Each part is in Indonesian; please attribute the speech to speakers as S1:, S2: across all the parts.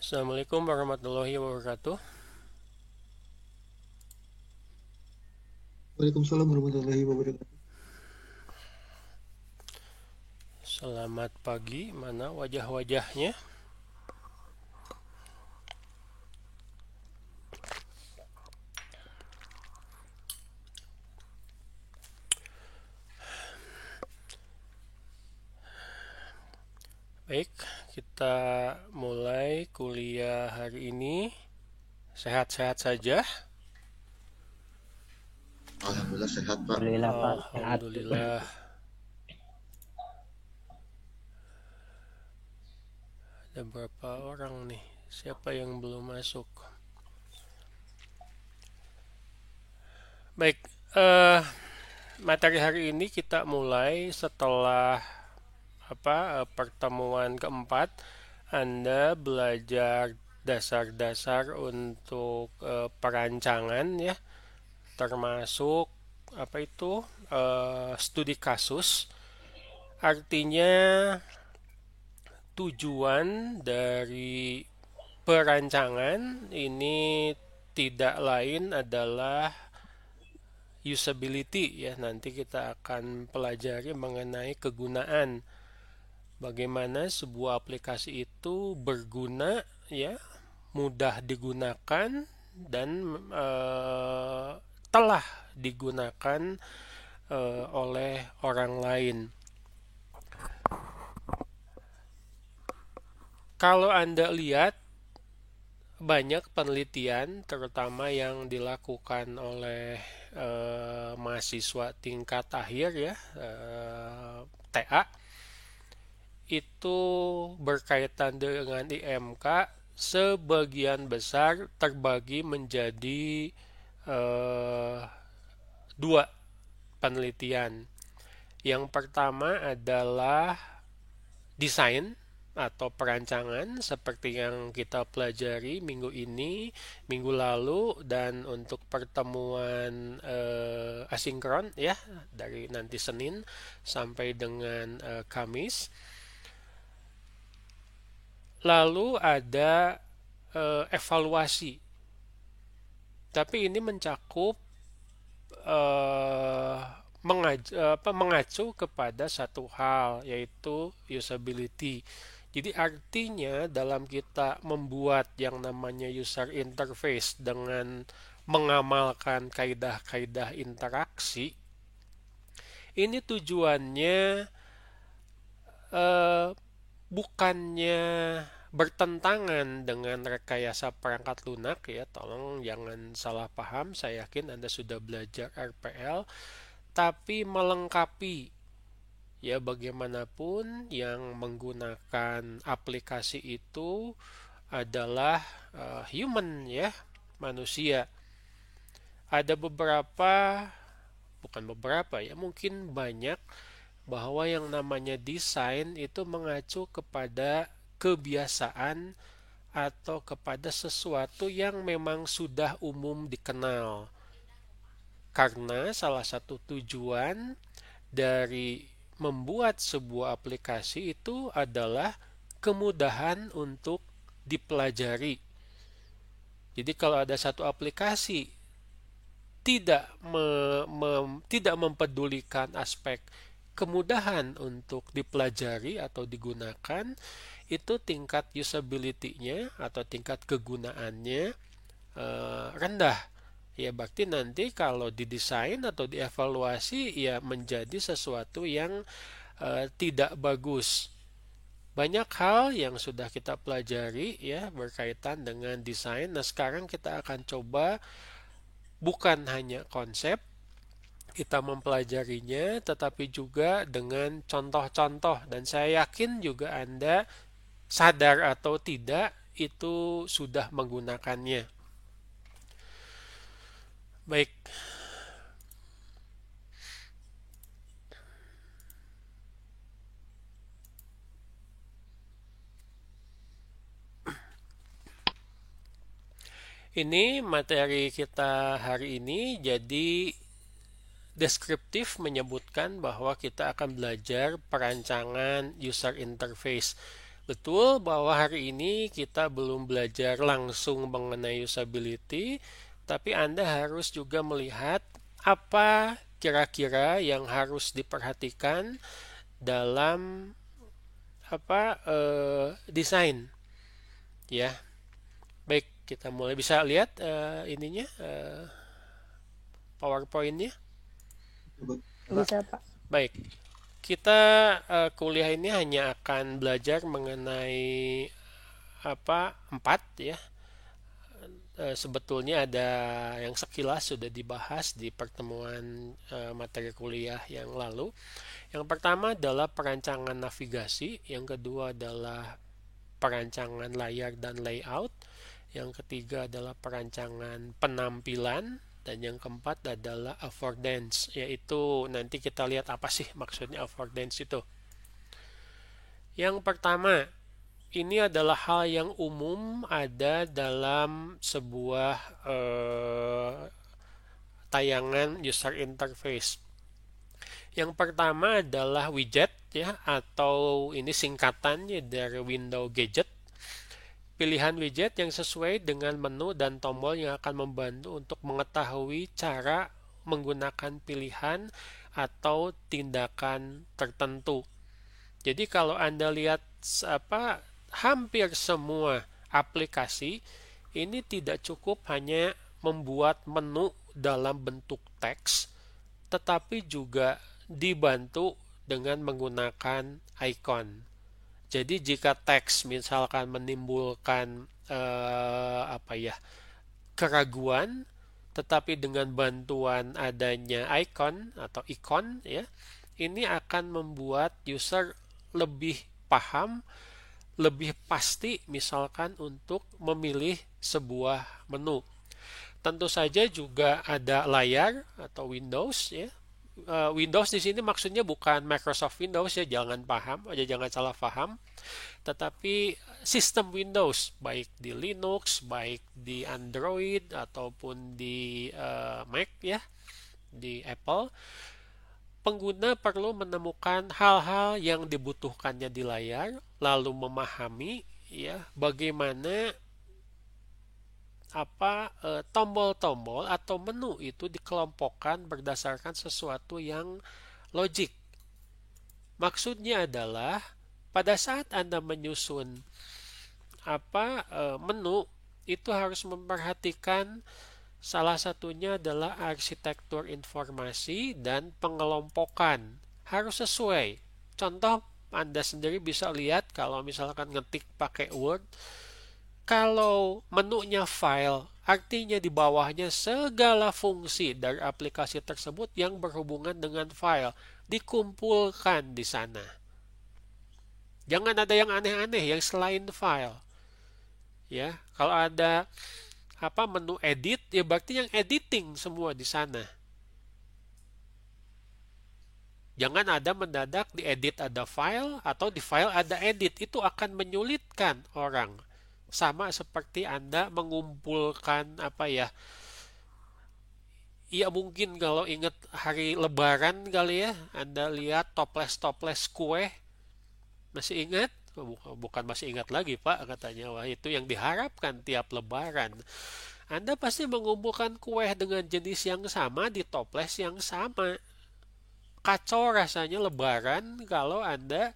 S1: Assalamualaikum warahmatullahi wabarakatuh.
S2: Waalaikumsalam warahmatullahi wabarakatuh.
S1: Selamat pagi, mana wajah-wajahnya? Baik, kita mulai kuliah hari ini. Sehat-sehat saja.
S2: Alhamdulillah sehat Pak.
S3: Alhamdulillah Pak, sehat.
S1: Alhamdulillah. Ada berapa orang nih? Siapa yang belum masuk? Baik, eh, materi hari ini kita mulai setelah pertemuan keempat. Anda belajar dasar-dasar untuk perancangan ya, termasuk apa itu studi kasus. Artinya tujuan dari perancangan ini tidak lain adalah usability ya. Nanti kita akan pelajari mengenai kegunaan, bagaimana sebuah aplikasi itu berguna ya, mudah digunakan dan telah digunakan oleh orang lain. Kalau Anda lihat banyak penelitian terutama yang dilakukan oleh mahasiswa tingkat akhir ya, TA, itu berkaitan dengan IMK sebagian besar terbagi menjadi eh, dua penelitian. Yang pertama adalah desain atau perancangan seperti yang kita pelajari minggu ini, minggu lalu, dan untuk pertemuan asinkron ya, dari nanti Senin sampai dengan Kamis. Lalu ada evaluasi. Tapi ini mencakup eh, mengacu kepada satu hal, yaitu usability. Jadi artinya dalam kita membuat yang namanya user interface dengan mengamalkan kaidah-kaidah interaksi, ini tujuannya eh, bukannya bertentangan dengan rekayasa perangkat lunak ya, tolong jangan salah paham, saya yakin Anda sudah belajar RPL, tapi melengkapi ya, bagaimanapun yang menggunakan aplikasi itu adalah human ya, manusia. Ada beberapa, bukan beberapa ya, mungkin banyak, bahwa yang namanya desain itu mengacu kepada kebiasaan atau kepada sesuatu yang memang sudah umum dikenal. Karena salah satu tujuan dari membuat sebuah aplikasi itu adalah kemudahan untuk dipelajari. Jadi kalau ada satu aplikasi tidak mempedulikan aspek kemudahan untuk dipelajari atau digunakan, itu tingkat usability-nya atau tingkat kegunaannya rendah. Ya berarti nanti kalau didesain atau dievaluasi ya menjadi sesuatu yang tidak bagus. Banyak hal yang sudah kita pelajari ya berkaitan dengan desain. Nah, sekarang kita akan coba bukan hanya konsep kita mempelajarinya, tetapi juga dengan contoh-contoh. Dan saya yakin juga Anda sadar atau tidak itu sudah menggunakannya. Baik, ini materi kita hari ini. Jadi deskriptif menyebutkan bahwa kita akan belajar perancangan user interface. Betul bahwa hari ini kita belum belajar langsung mengenai usability, tapi Anda harus juga melihat apa kira-kira yang harus diperhatikan dalam desain, ya. Baik, kita mulai bisa lihat ininya PowerPoint-nya.
S2: Coba.
S3: Bisa, Pak.
S1: Baik, kita kuliah ini hanya akan belajar mengenai empat ya. Sebetulnya ada yang sekilas sudah dibahas di pertemuan materi kuliah yang lalu. Yang pertama adalah perancangan navigasi, yang kedua adalah perancangan layar dan layout, yang ketiga adalah perancangan penampilan, dan yang keempat adalah affordance, yaitu nanti kita lihat apa sih maksudnya affordance itu. Yang pertama, ini adalah hal yang umum ada dalam sebuah tayangan user interface. Yang pertama adalah widget ya, atau ini singkatannya dari window gadget. Pilihan widget yang sesuai dengan menu dan tombol yang akan membantu untuk mengetahui cara menggunakan pilihan atau tindakan tertentu. Jadi kalau Anda lihat hampir semua aplikasi ini tidak cukup hanya membuat menu dalam bentuk teks, tetapi juga dibantu dengan menggunakan icon. Jadi jika teks misalkan menimbulkan keraguan, tetapi dengan bantuan adanya icon atau ikon ya, ini akan membuat user lebih paham, lebih pasti misalkan untuk memilih sebuah menu. Tentu saja juga ada layar atau Windows ya. Windows di sini maksudnya bukan Microsoft Windows ya, jangan salah paham. Tetapi sistem Windows baik di Linux, baik di Android ataupun di Mac ya, di Apple, pengguna perlu menemukan hal-hal yang dibutuhkannya di layar, lalu memahami ya bagaimana tombol-tombol atau menu itu dikelompokkan berdasarkan sesuatu yang logik. Maksudnya adalah pada saat Anda menyusun menu itu harus memperhatikan salah satunya adalah arsitektur informasi dan pengelompokan. Harus sesuai. Contoh Anda sendiri bisa lihat kalau misalkan ngetik pakai Word, kalau menunya file, artinya di bawahnya segala fungsi dari aplikasi tersebut yang berhubungan dengan file dikumpulkan di sana. Jangan ada yang aneh-aneh yang selain file. Ya, kalau ada menu edit, ya berarti yang editing semua di sana. Jangan ada mendadak di edit ada file atau di file ada edit, itu akan menyulitkan orang. Sama seperti Anda mengumpulkan ya mungkin kalau ingat hari Lebaran kali ya, Anda lihat toples-toples kue, masih ingat? Bukan masih ingat lagi Pak, katanya. Wah, itu yang diharapkan tiap Lebaran. Anda pasti mengumpulkan kue dengan jenis yang sama di toples yang sama. Kacau rasanya Lebaran kalau Anda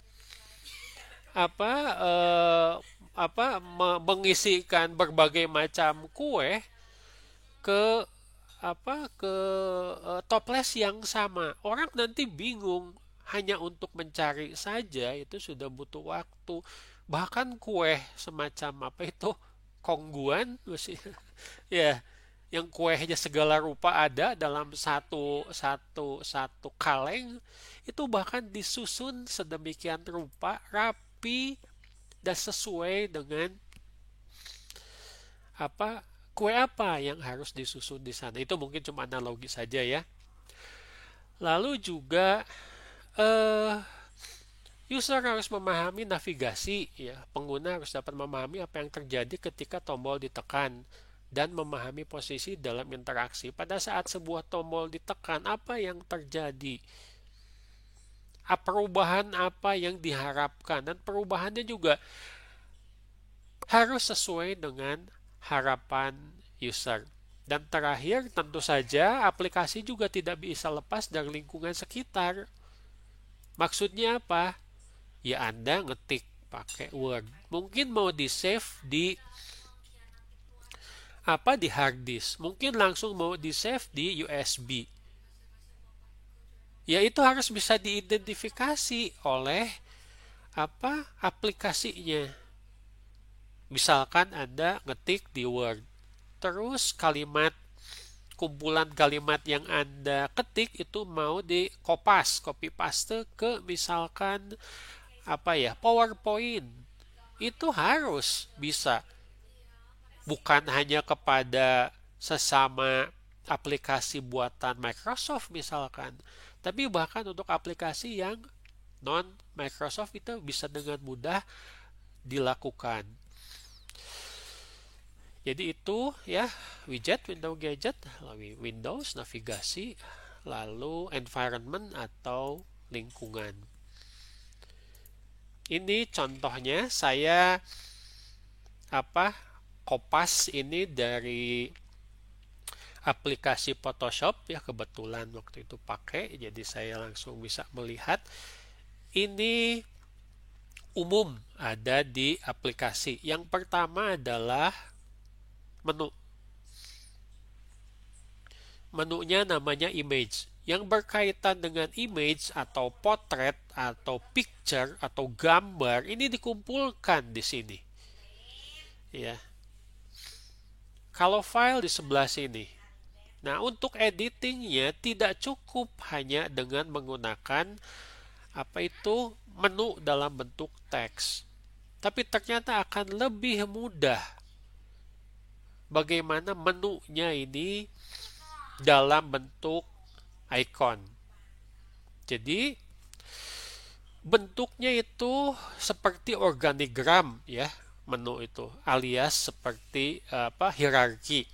S1: mengisikan berbagai macam kue ke toples yang sama. Orang nanti bingung, hanya untuk mencari saja itu sudah butuh waktu. Bahkan kue semacam kongguan ya, yang kuenya segala rupa ada dalam satu kaleng, itu bahkan disusun sedemikian rupa rapi dan sesuai dengan kue apa yang harus disusun di sana. Itu mungkin cuma analogi saja ya. Lalu juga user harus memahami navigasi ya. Pengguna harus dapat memahami apa yang terjadi ketika tombol ditekan dan memahami posisi dalam interaksi. Pada saat sebuah tombol ditekan, apa yang terjadi? perubahan apa yang diharapkan, dan perubahannya juga harus sesuai dengan harapan user. Dan terakhir, tentu saja aplikasi juga tidak bisa lepas dari lingkungan sekitar. Maksudnya apa? Ya Anda ngetik pakai Word. Mungkin mau di-save di hard disk. Mungkin langsung mau di-save di USB. Ya itu harus bisa diidentifikasi oleh aplikasinya. Misalkan Anda ngetik di Word, terus kumpulan kalimat yang Anda ketik itu mau copy paste ke misalkan PowerPoint. Itu harus bisa, bukan hanya kepada sesama aplikasi buatan Microsoft misalkan, tapi bahkan untuk aplikasi yang non Microsoft itu bisa dengan mudah dilakukan. Jadi itu ya, widget, window gadget, lalu Windows, navigasi, lalu environment atau lingkungan. Ini contohnya saya kopas ini dari aplikasi Photoshop ya, kebetulan waktu itu pakai, jadi saya langsung bisa melihat. Ini umum ada di aplikasi. Yang pertama adalah menu. Menunya namanya image. Yang berkaitan dengan image atau potret atau picture atau gambar ini dikumpulkan di sini. Ya. Kalau file di sebelah sini. Nah, untuk editingnya tidak cukup hanya dengan menggunakan menu dalam bentuk teks. Tapi ternyata akan lebih mudah bagaimana menunya ini dalam bentuk icon. Jadi bentuknya itu seperti organigram ya, menu itu alias seperti hierarki.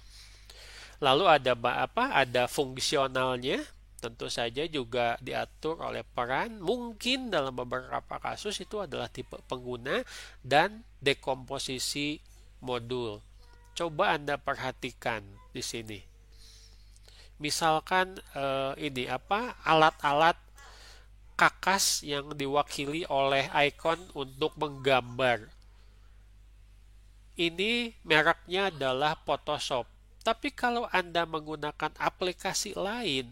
S1: Lalu ada fungsionalnya, tentu saja juga diatur oleh peran. Mungkin dalam beberapa kasus itu adalah tipe pengguna dan dekomposisi modul. Coba Anda perhatikan di sini. Misalkan alat-alat kakas yang diwakili oleh icon untuk menggambar. Ini mereknya adalah Photoshop. Tapi kalau Anda menggunakan aplikasi lain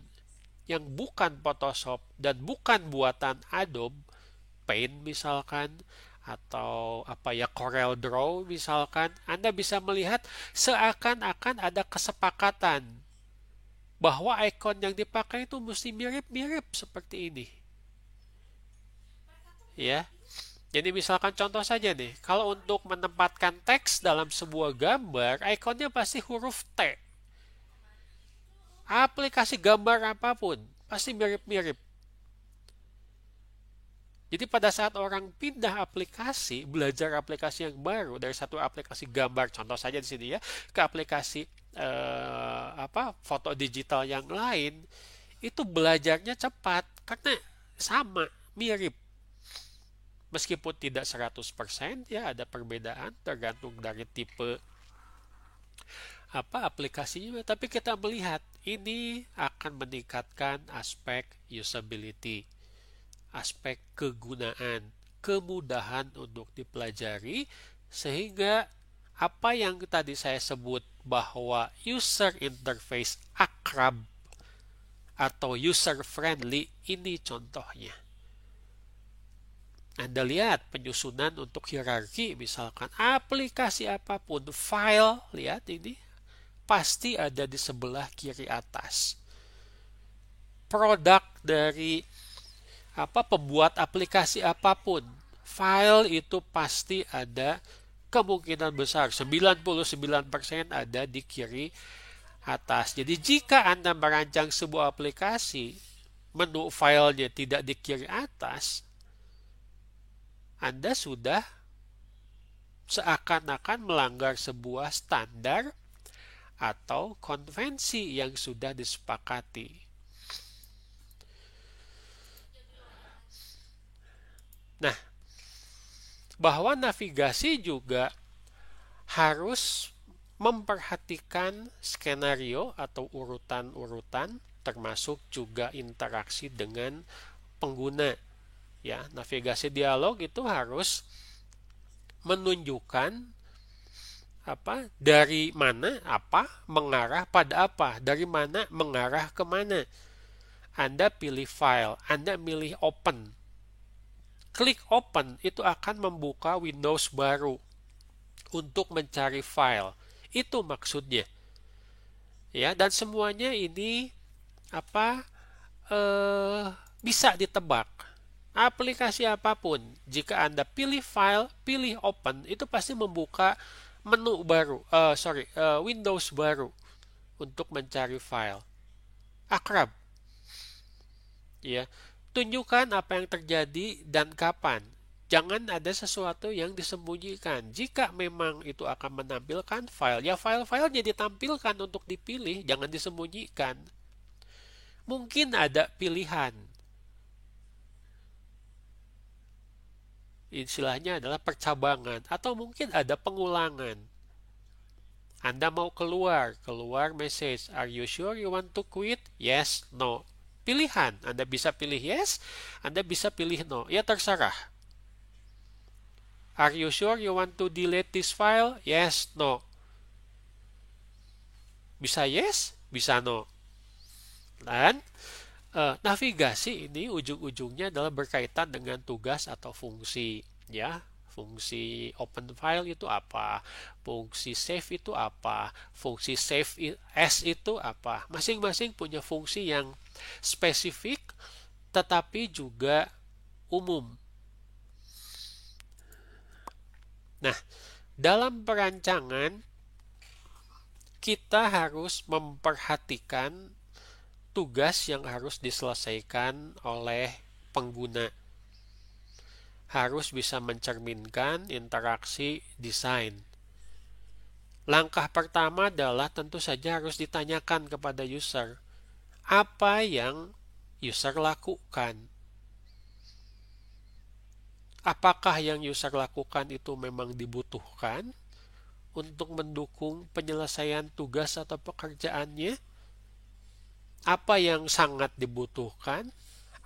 S1: yang bukan Photoshop dan bukan buatan Adobe, Paint misalkan, atau Corel Draw misalkan, Anda bisa melihat seakan-akan ada kesepakatan bahwa icon yang dipakai itu mesti mirip-mirip seperti ini. Ya. Jadi misalkan contoh saja nih, kalau untuk menempatkan teks dalam sebuah gambar, ikonnya pasti huruf T. Aplikasi gambar apapun pasti mirip-mirip. Jadi pada saat orang pindah aplikasi, belajar aplikasi yang baru dari satu aplikasi gambar, contoh saja di sini ya, ke aplikasi foto digital yang lain, itu belajarnya cepat karena sama, mirip. Meskipun tidak 100% ya, ada perbedaan tergantung dari tipe aplikasinya, tapi kita melihat ini akan meningkatkan aspek usability, aspek kegunaan, kemudahan untuk dipelajari, sehingga apa yang tadi saya sebut bahwa user interface akrab atau user friendly, ini contohnya. Anda lihat penyusunan untuk hierarki, misalkan aplikasi apapun, file, lihat ini pasti ada di sebelah kiri atas. Produk dari pembuat aplikasi apapun, file itu pasti ada, kemungkinan besar 99% ada di kiri atas. Jadi jika Anda merancang sebuah aplikasi, menu filenya tidak di kiri atas, Anda sudah seakan-akan melanggar sebuah standar atau konvensi yang sudah disepakati. Nah, bahwa navigasi juga harus memperhatikan skenario atau urutan-urutan termasuk juga interaksi dengan pengguna. Ya, navigasi dialog itu harus menunjukkan dari mana mengarah pada apa, dari mana mengarah kemana. Anda pilih file, Anda milih open. Klik open itu akan membuka Windows baru untuk mencari file. Itu maksudnya. Ya, dan semuanya ini apa bisa ditebak. Aplikasi apapun, jika Anda pilih file, pilih open, itu pasti membuka menu baru, Windows baru untuk mencari file. Akrab. Ya, tunjukkan apa yang terjadi dan kapan. Jangan ada sesuatu yang disembunyikan. Jika memang itu akan menampilkan file, ya file-filenya ditampilkan untuk dipilih, jangan disembunyikan. Mungkin ada pilihan. Istilahnya adalah percabangan atau mungkin ada pengulangan. Anda mau keluar message, are you sure you want to quit? Yes, no. Pilihan, Anda bisa pilih yes, Anda bisa pilih no. Ya terserah. Are you sure you want to delete this file? Yes, no. Bisa yes, bisa no. Dan navigasi ini ujung-ujungnya adalah berkaitan dengan tugas atau fungsi. Ya, fungsi open file itu apa, fungsi save itu apa, fungsi save as itu apa. Masing-masing punya fungsi yang spesifik tetapi juga umum. Nah, dalam perancangan kita harus memperhatikan tugas yang harus diselesaikan oleh pengguna. Harus bisa mencerminkan interaksi desain. Langkah pertama adalah tentu saja harus ditanyakan kepada user, apa yang user lakukan. Apakah yang user lakukan itu memang dibutuhkan untuk mendukung penyelesaian tugas atau pekerjaannya? Apa yang sangat dibutuhkan?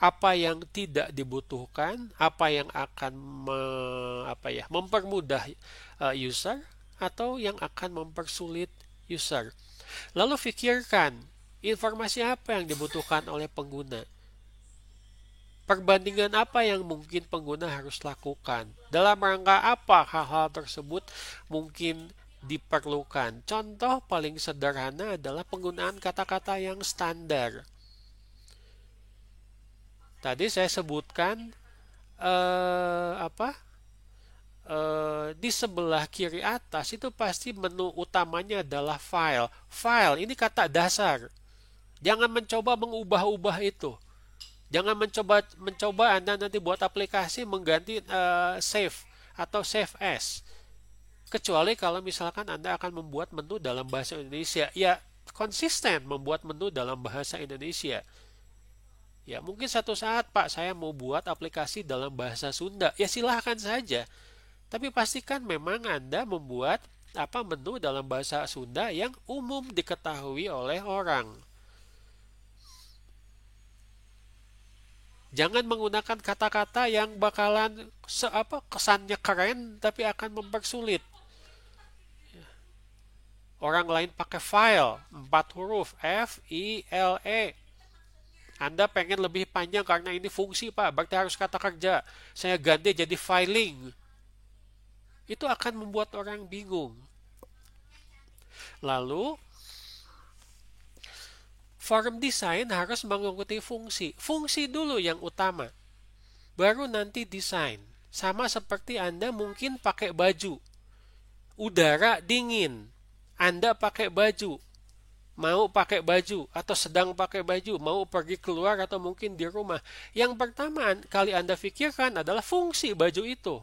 S1: Apa yang tidak dibutuhkan, apa yang akan mempermudah user atau yang akan mempersulit user. Lalu pikirkan informasi apa yang dibutuhkan oleh pengguna. Perbandingan apa yang mungkin pengguna harus lakukan. Dalam rangka apa hal-hal tersebut mungkin diperlukan. Contoh paling sederhana adalah penggunaan kata-kata yang standar. Tadi saya sebutkan di sebelah kiri atas itu pasti menu utamanya adalah file. File ini kata dasar. Jangan mencoba mengubah-ubah itu. Jangan mencoba Anda nanti buat aplikasi mengganti save atau save as. Kecuali kalau misalkan Anda akan membuat menu dalam bahasa Indonesia, ya konsisten membuat menu dalam bahasa Indonesia. Ya, mungkin satu saat, Pak, saya mau buat aplikasi dalam bahasa Sunda. Ya, silahkan saja. Tapi pastikan memang Anda membuat menu dalam bahasa Sunda yang umum diketahui oleh orang. Jangan menggunakan kata-kata yang bakalan kesannya keren tapi akan mempersulit. Orang lain pakai file, 4 huruf, F-I-L-E. Anda pengen lebih panjang karena ini fungsi, Pak, berarti harus kata kerja. Saya ganti jadi filing. Itu akan membuat orang bingung. Lalu, form design harus mengikuti fungsi. Fungsi dulu yang utama. Baru nanti desain. Sama seperti Anda mungkin pakai baju. Udara dingin. Anda pakai baju. Mau pakai baju atau sedang pakai baju, mau pergi keluar atau mungkin di rumah. Yang pertama kali Anda pikirkan adalah fungsi baju itu.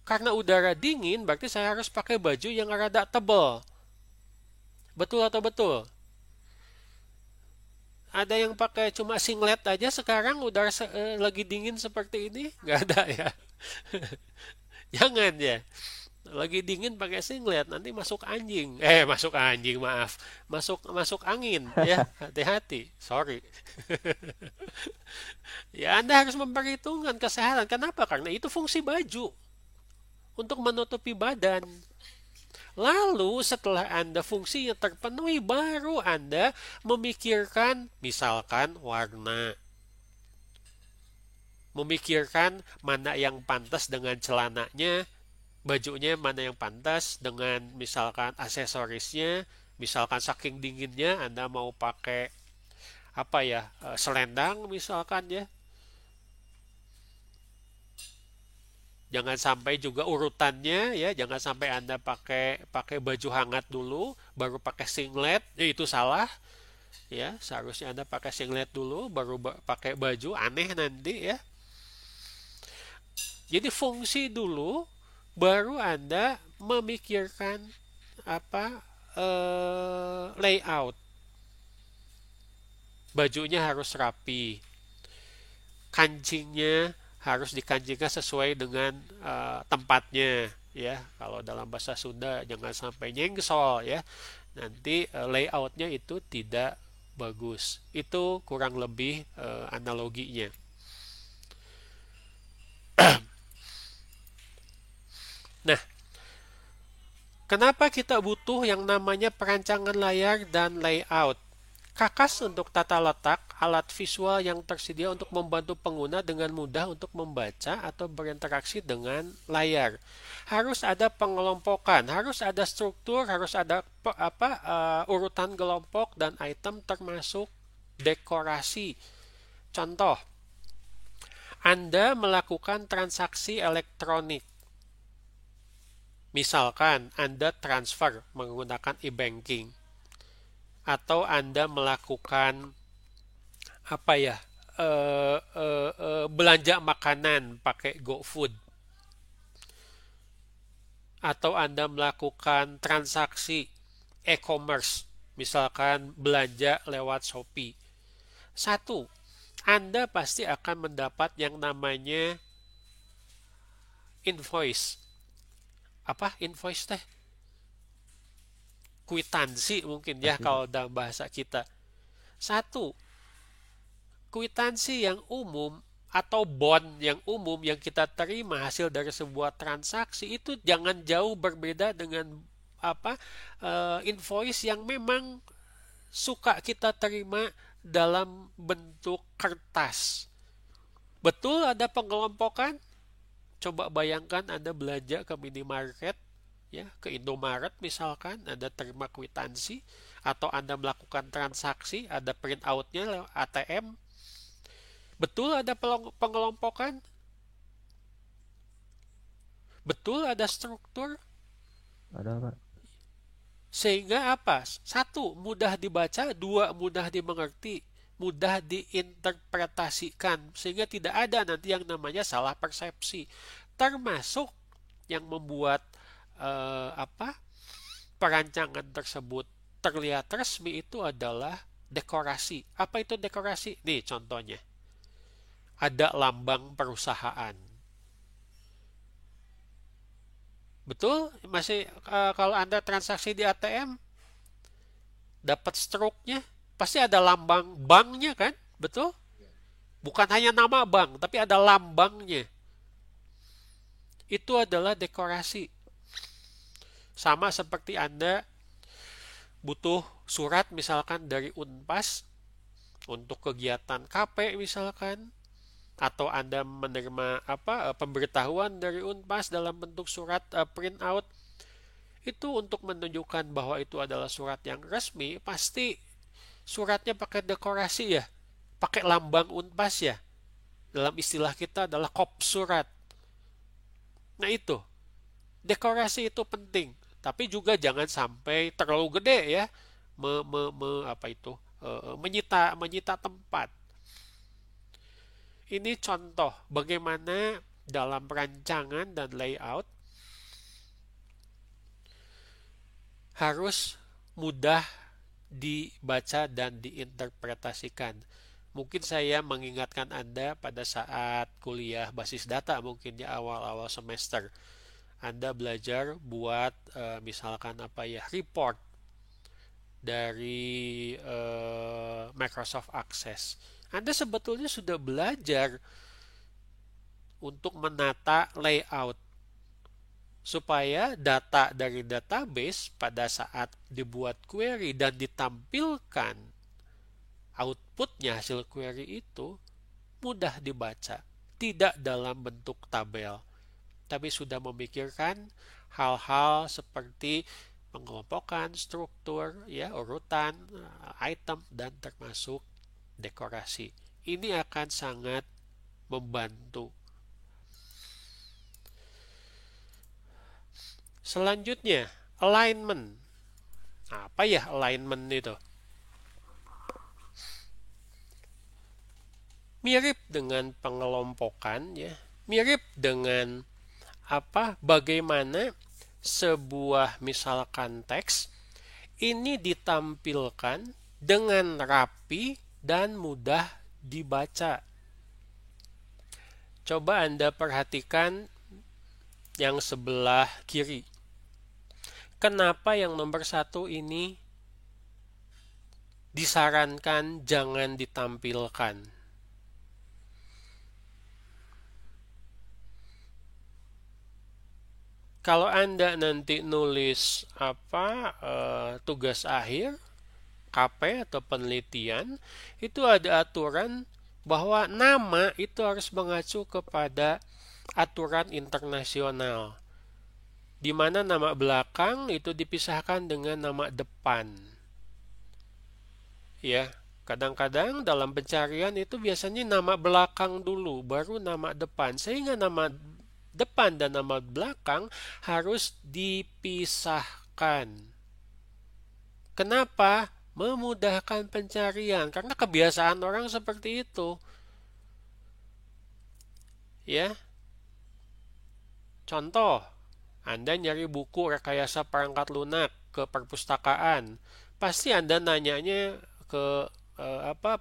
S1: Karena udara dingin, berarti saya harus pakai baju yang rada tebal. Betul atau betul? Ada yang pakai cuma singlet aja sekarang udah lagi dingin seperti ini? Nggak ada ya. Jangan ya. Lagi dingin pakai singlet nanti masuk anjing. Masuk anjing, maaf. Masuk masuk angin ya. Hati-hati. Sorry. Ya Anda harus memperhitungkan kesehatan. Kenapa? Karena itu fungsi baju untuk menutupi badan. Lalu setelah Anda fungsinya terpenuhi baru Anda memikirkan misalkan warna. Memikirkan mana yang pantas dengan celananya, bajunya mana yang pantas dengan misalkan aksesorisnya, misalkan saking dinginnya Anda mau pakai apa ya, selendang misalkan ya. Jangan sampai juga urutannya ya, jangan sampai Anda pakai pakai baju hangat dulu baru pakai singlet, itu salah ya. Seharusnya Anda pakai singlet dulu baru pakai baju, aneh nanti ya. Jadi fungsi dulu baru Anda memikirkan apa layout. Bajunya harus rapi. Kancingnya harus dikancingkan sesuai dengan tempatnya ya. Kalau dalam bahasa Sunda jangan sampai nyengsol ya. Nanti layoutnya itu tidak bagus. Itu kurang lebih analoginya. Nah, kenapa kita butuh yang namanya perancangan layar dan layout? Kakas untuk tata letak, alat visual yang tersedia untuk membantu pengguna dengan mudah untuk membaca atau berinteraksi dengan layar. Harus ada pengelompokan, harus ada struktur, harus ada urutan kelompok dan item termasuk dekorasi. Contoh, Anda melakukan transaksi elektronik. Misalkan Anda transfer menggunakan e-banking atau Anda melakukan apa ya, belanja makanan pakai GoFood atau Anda melakukan transaksi e-commerce, misalkan belanja lewat Shopee. Satu, Anda pasti akan mendapat yang namanya invoice. Apa invoice teh? Kwitansi mungkin ya kalau dalam bahasa kita. Satu, kwitansi yang umum atau bond yang umum yang kita terima hasil dari sebuah transaksi itu jangan jauh berbeda dengan invoice yang memang suka kita terima dalam bentuk kertas. Betul ada pengelompokan? Coba bayangkan Anda belanja ke minimarket, ya, ke Indomaret misalkan, Anda terima kwitansi, atau Anda melakukan transaksi, ada print out-nya lewat ATM. Betul ada pengelompokan? Betul ada struktur?
S3: Ada, Pak.
S1: Sehingga apa? Satu, mudah dibaca, dua, mudah dimengerti, mudah diinterpretasikan, sehingga tidak ada nanti yang namanya salah persepsi. Termasuk yang membuat perancangan tersebut terlihat resmi itu adalah dekorasi. Apa itu dekorasi? Nih contohnya. Ada lambang perusahaan. Betul? Masih kalau Anda transaksi di ATM dapat stroke-nya, pasti ada lambang banknya kan? Betul? Bukan hanya nama bank, tapi ada lambangnya. Itu adalah dekorasi. Sama seperti Anda butuh surat misalkan dari Unpas untuk kegiatan KP misalkan, atau Anda menerima pemberitahuan dari Unpas dalam bentuk surat print out. Itu untuk menunjukkan bahwa itu adalah surat yang resmi, pasti suratnya pakai dekorasi ya, pakai lambang Unpas ya. Dalam istilah kita adalah kop surat. Nah itu, dekorasi itu penting, tapi juga jangan sampai terlalu gede ya, menyita tempat. Ini contoh bagaimana dalam perancangan dan layout harus mudah dibaca dan diinterpretasikan. Mungkin saya mengingatkan Anda pada saat kuliah basis data mungkin ya awal-awal semester. Anda belajar buat misalkan apa ya report dari Microsoft Access. Anda sebetulnya sudah belajar untuk menata layout supaya data dari database pada saat dibuat query dan ditampilkan outputnya hasil query itu mudah dibaca, tidak dalam bentuk tabel, tapi sudah memikirkan hal-hal seperti pengelompokan, struktur, ya, urutan, item, dan termasuk dekorasi. Ini akan sangat membantu. Selanjutnya, alignment. Apa ya alignment itu? Mirip dengan pengelompokan ya, mirip dengan bagaimana sebuah misalkan teks ini ditampilkan dengan rapi dan mudah dibaca. Coba Anda perhatikan yang sebelah kiri. Kenapa yang nomor 1 ini disarankan jangan ditampilkan? Kalau Anda nanti nulis tugas akhir, KP atau penelitian, itu ada aturan bahwa nama itu harus mengacu kepada aturan internasional, di mana nama belakang itu dipisahkan dengan nama depan. Ya, kadang-kadang dalam pencarian itu biasanya nama belakang dulu, baru nama depan, sehingga nama depan dan nama belakang harus dipisahkan. Kenapa? Memudahkan pencarian, karena kebiasaan orang seperti itu. Ya, contoh, Anda nyari buku rekayasa perangkat lunak ke perpustakaan, pasti Anda nanyanya ke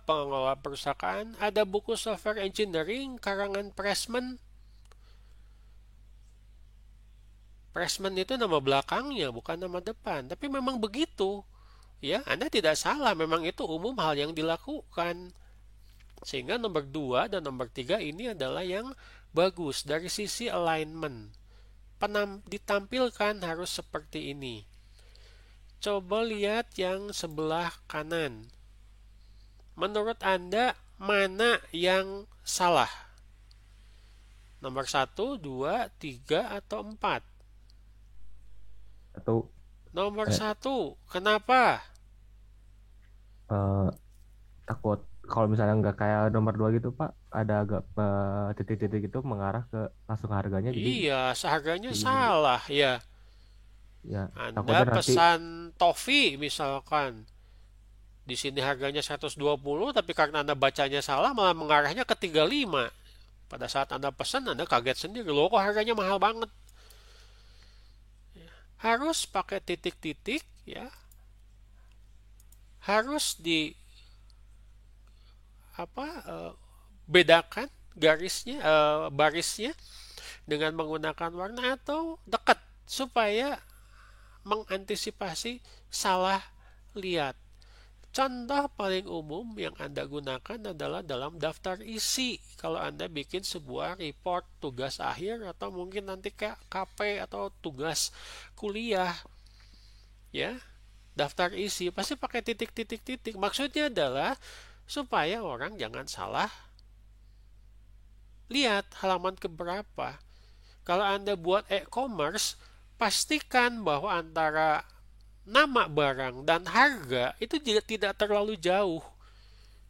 S1: pengelola perpustakaan, ada buku software engineering karangan Pressman. Pressman itu nama belakangnya, bukan nama depan, tapi memang begitu. Ya, Anda tidak salah, memang itu umum hal yang dilakukan. Sehingga nomor 2 dan nomor 3 ini adalah yang bagus dari sisi alignment. Ditampilkan harus seperti ini. Coba lihat yang sebelah kanan. Menurut Anda, mana yang salah? Nomor 1, 2, 3, atau 4? Nomor 1, kenapa?
S3: Takut kalau misalnya nggak kayak nomor 2 gitu Pak, ada agak titik-titik itu mengarah ke langsung harganya. Jadi
S1: Iya, seharganya salah ya.
S3: ya,
S1: Anda
S3: takutnya nanti
S1: pesan tofi misalkan. Di sini harganya 120, tapi karena Anda bacanya salah malah mengarahnya ke 35. Pada saat Anda pesan, Anda kaget sendiri, loh kok harganya mahal banget. Harus pakai titik-titik ya. Harus di bedakan garisnya, barisnya dengan menggunakan warna atau dekat supaya mengantisipasi salah lihat. Contoh paling umum yang Anda gunakan adalah dalam daftar isi. Kalau Anda bikin sebuah report tugas akhir atau mungkin nanti KP atau tugas kuliah, ya, daftar isi pasti pakai titik-titik-titik. Maksudnya adalah supaya orang jangan salah lihat halaman keberapa. Kalau Anda buat e-commerce, pastikan bahwa antara nama barang dan harga itu juga tidak terlalu jauh.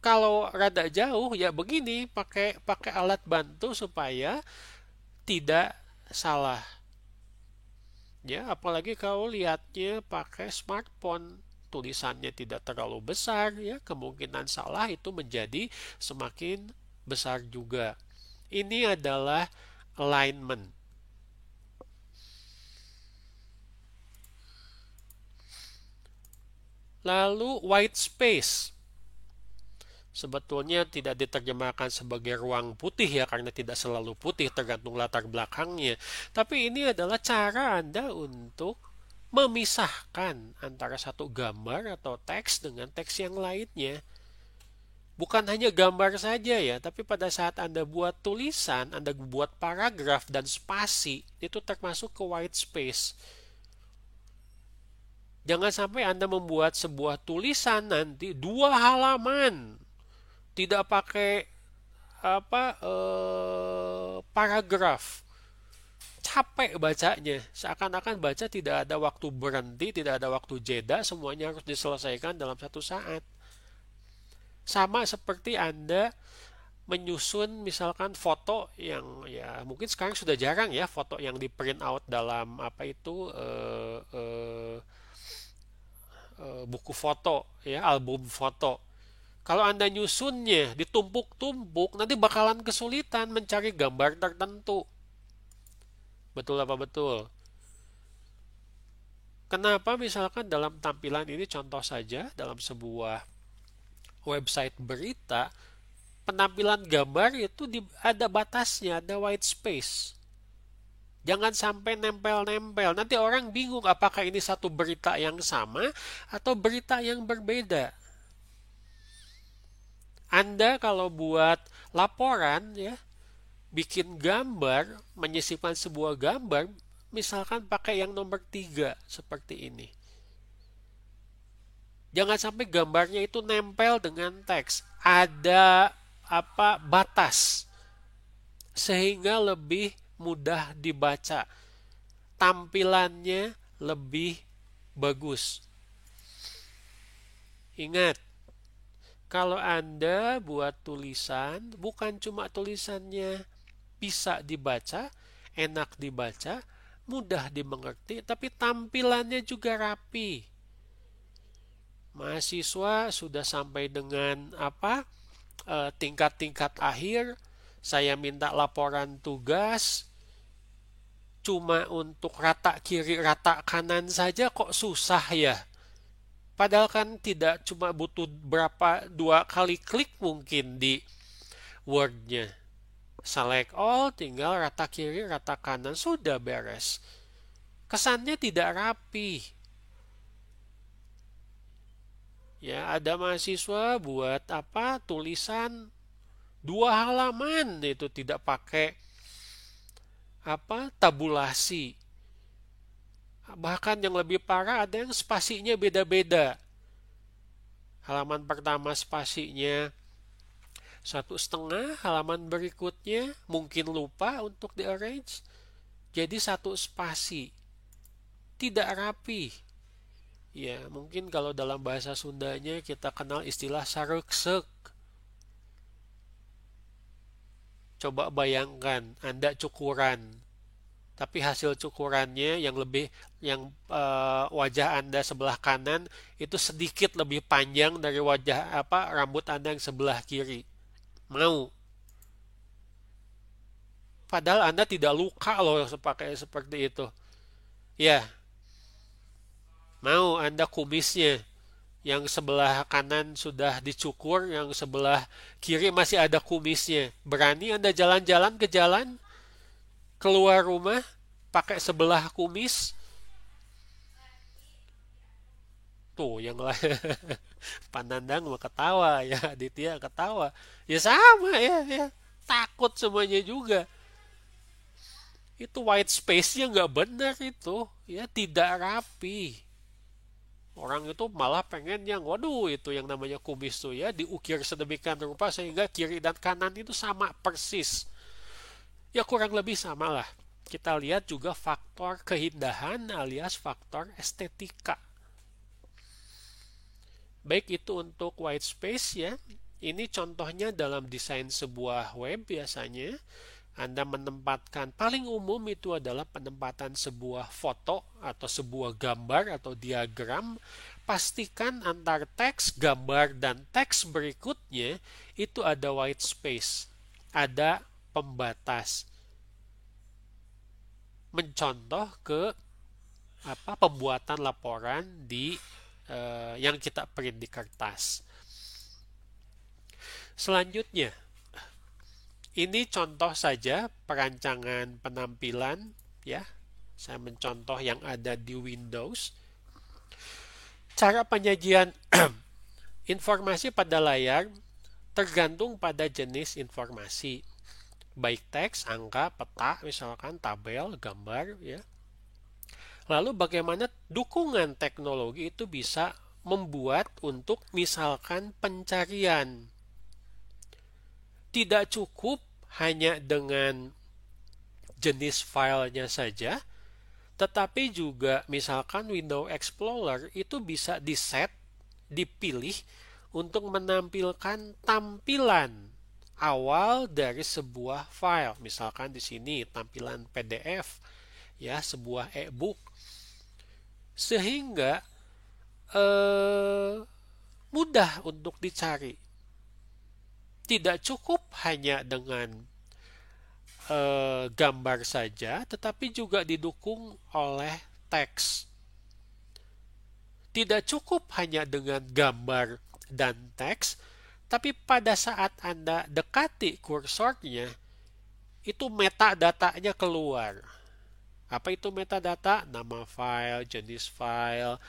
S1: Kalau rada jauh ya begini, pakai alat bantu supaya tidak salah. Ya, apalagi kalau lihatnya pakai smartphone, tulisannya tidak terlalu besar ya, kemungkinan salah itu menjadi semakin besar juga. Ini adalah alignment. Lalu white space. Sebetulnya tidak diterjemahkan sebagai ruang putih ya, karena tidak selalu putih, tergantung latar belakangnya. Tapi ini adalah cara Anda untuk memisahkan antara satu gambar atau teks dengan teks yang lainnya. Bukan hanya gambar saja ya, tapi pada saat Anda buat tulisan, Anda buat paragraf dan spasi, itu termasuk ke white space. Jangan sampai Anda membuat sebuah tulisan nanti 2 halaman, tidak pakai paragraf. Capek bacanya, seakan-akan baca tidak ada waktu berhenti, tidak ada waktu jeda, semuanya harus diselesaikan dalam satu saat. Sama seperti Anda menyusun misalkan foto yang ya mungkin sekarang sudah jarang ya, foto yang di print out dalam buku foto ya, album foto. Kalau Anda nyusunnya ditumpuk-tumpuk, nanti bakalan kesulitan mencari gambar tertentu. Betul apa betul? Kenapa misalkan dalam tampilan ini, contoh saja dalam sebuah website berita, penampilan gambar itu ada batasnya, ada white space. Jangan sampai nempel-nempel. Nanti orang bingung apakah ini satu berita yang sama atau berita yang berbeda. Anda kalau buat laporan ya, bikin gambar, menyisipkan sebuah gambar, misalkan pakai yang nomor 3 seperti ini. Jangan sampai gambarnya itu nempel dengan teks. Ada batas sehingga lebih mudah dibaca. Tampilannya lebih bagus. Ingat, kalau Anda buat tulisan, bukan cuma tulisannya bisa dibaca, enak dibaca, mudah dimengerti, tapi tampilannya juga rapi. Mahasiswa sudah sampai dengan tingkat-tingkat akhir, saya minta laporan tugas, cuma untuk rata kiri, rata kanan saja kok susah ya. Padahal kan tidak cuma butuh 2 kali klik mungkin di Word-nya. Select all, tinggal rata kiri, rata kanan, sudah beres. Kesannya tidak rapi. Ya, ada mahasiswa buat tulisan 2 halaman itu tidak pakai tabulasi. Bahkan yang lebih parah ada yang spasinya beda-beda. Halaman pertama spasinya 1,5, halaman berikutnya mungkin lupa untuk di-arrange. Jadi 1 spasi. Tidak rapi. Ya, mungkin kalau dalam bahasa Sundanya kita kenal istilah sareksek. Coba bayangkan, Anda cukuran. Tapi hasil cukurannya wajah Anda sebelah kanan itu sedikit lebih panjang dari rambut Anda yang sebelah kiri. Mau? Padahal Anda tidak luka loh pakai seperti itu. Ya, mau Anda kumisnya yang sebelah kanan sudah dicukur, yang sebelah kiri masih ada kumisnya. Berani Anda jalan-jalan ke jalan? Keluar rumah pakai sebelah kumis? Tuh yang lain Panandang mau ketawa ya, Aditya ketawa. Ya sama ya. Takut semuanya juga. Itu white space-nya nggak benar itu, ya tidak rapi. Orang itu malah pengen yang waduh itu yang namanya kumis tuh ya diukir sedemikian rupa sehingga kiri dan kanan itu sama persis. Ya kurang lebih sama lah. Kita lihat juga faktor keindahan alias faktor estetika. Baik itu untuk white space ya. Ini contohnya dalam desain sebuah web biasanya. Anda menempatkan, paling umum itu adalah penempatan sebuah foto atau sebuah gambar atau diagram. Pastikan antar teks, gambar, dan teks berikutnya itu ada white space. Ada pembatas. Mencontoh ke pembuatan laporan di yang kita print di kertas. Selanjutnya, ini contoh saja perancangan penampilan ya. Saya mencontoh yang ada di Windows. Cara penyajian informasi pada layar tergantung pada jenis informasi. Baik teks, angka, peta, misalkan tabel, gambar ya. Lalu bagaimana dukungan teknologi itu bisa membuat untuk misalkan pencarian. Tidak cukup hanya dengan jenis filenya saja, tetapi juga misalkan Windows Explorer itu bisa diset, dipilih untuk menampilkan tampilan awal dari sebuah file. Misalkan di sini tampilan PDF ya, sebuah e-book. Sehingga mudah untuk dicari. Tidak cukup hanya dengan gambar saja, tetapi juga didukung oleh teks. Tidak cukup hanya dengan gambar dan teks, tapi pada saat Anda dekati kursornya, itu metadatanya keluar. Apa itu metadata? Nama file, jenis file,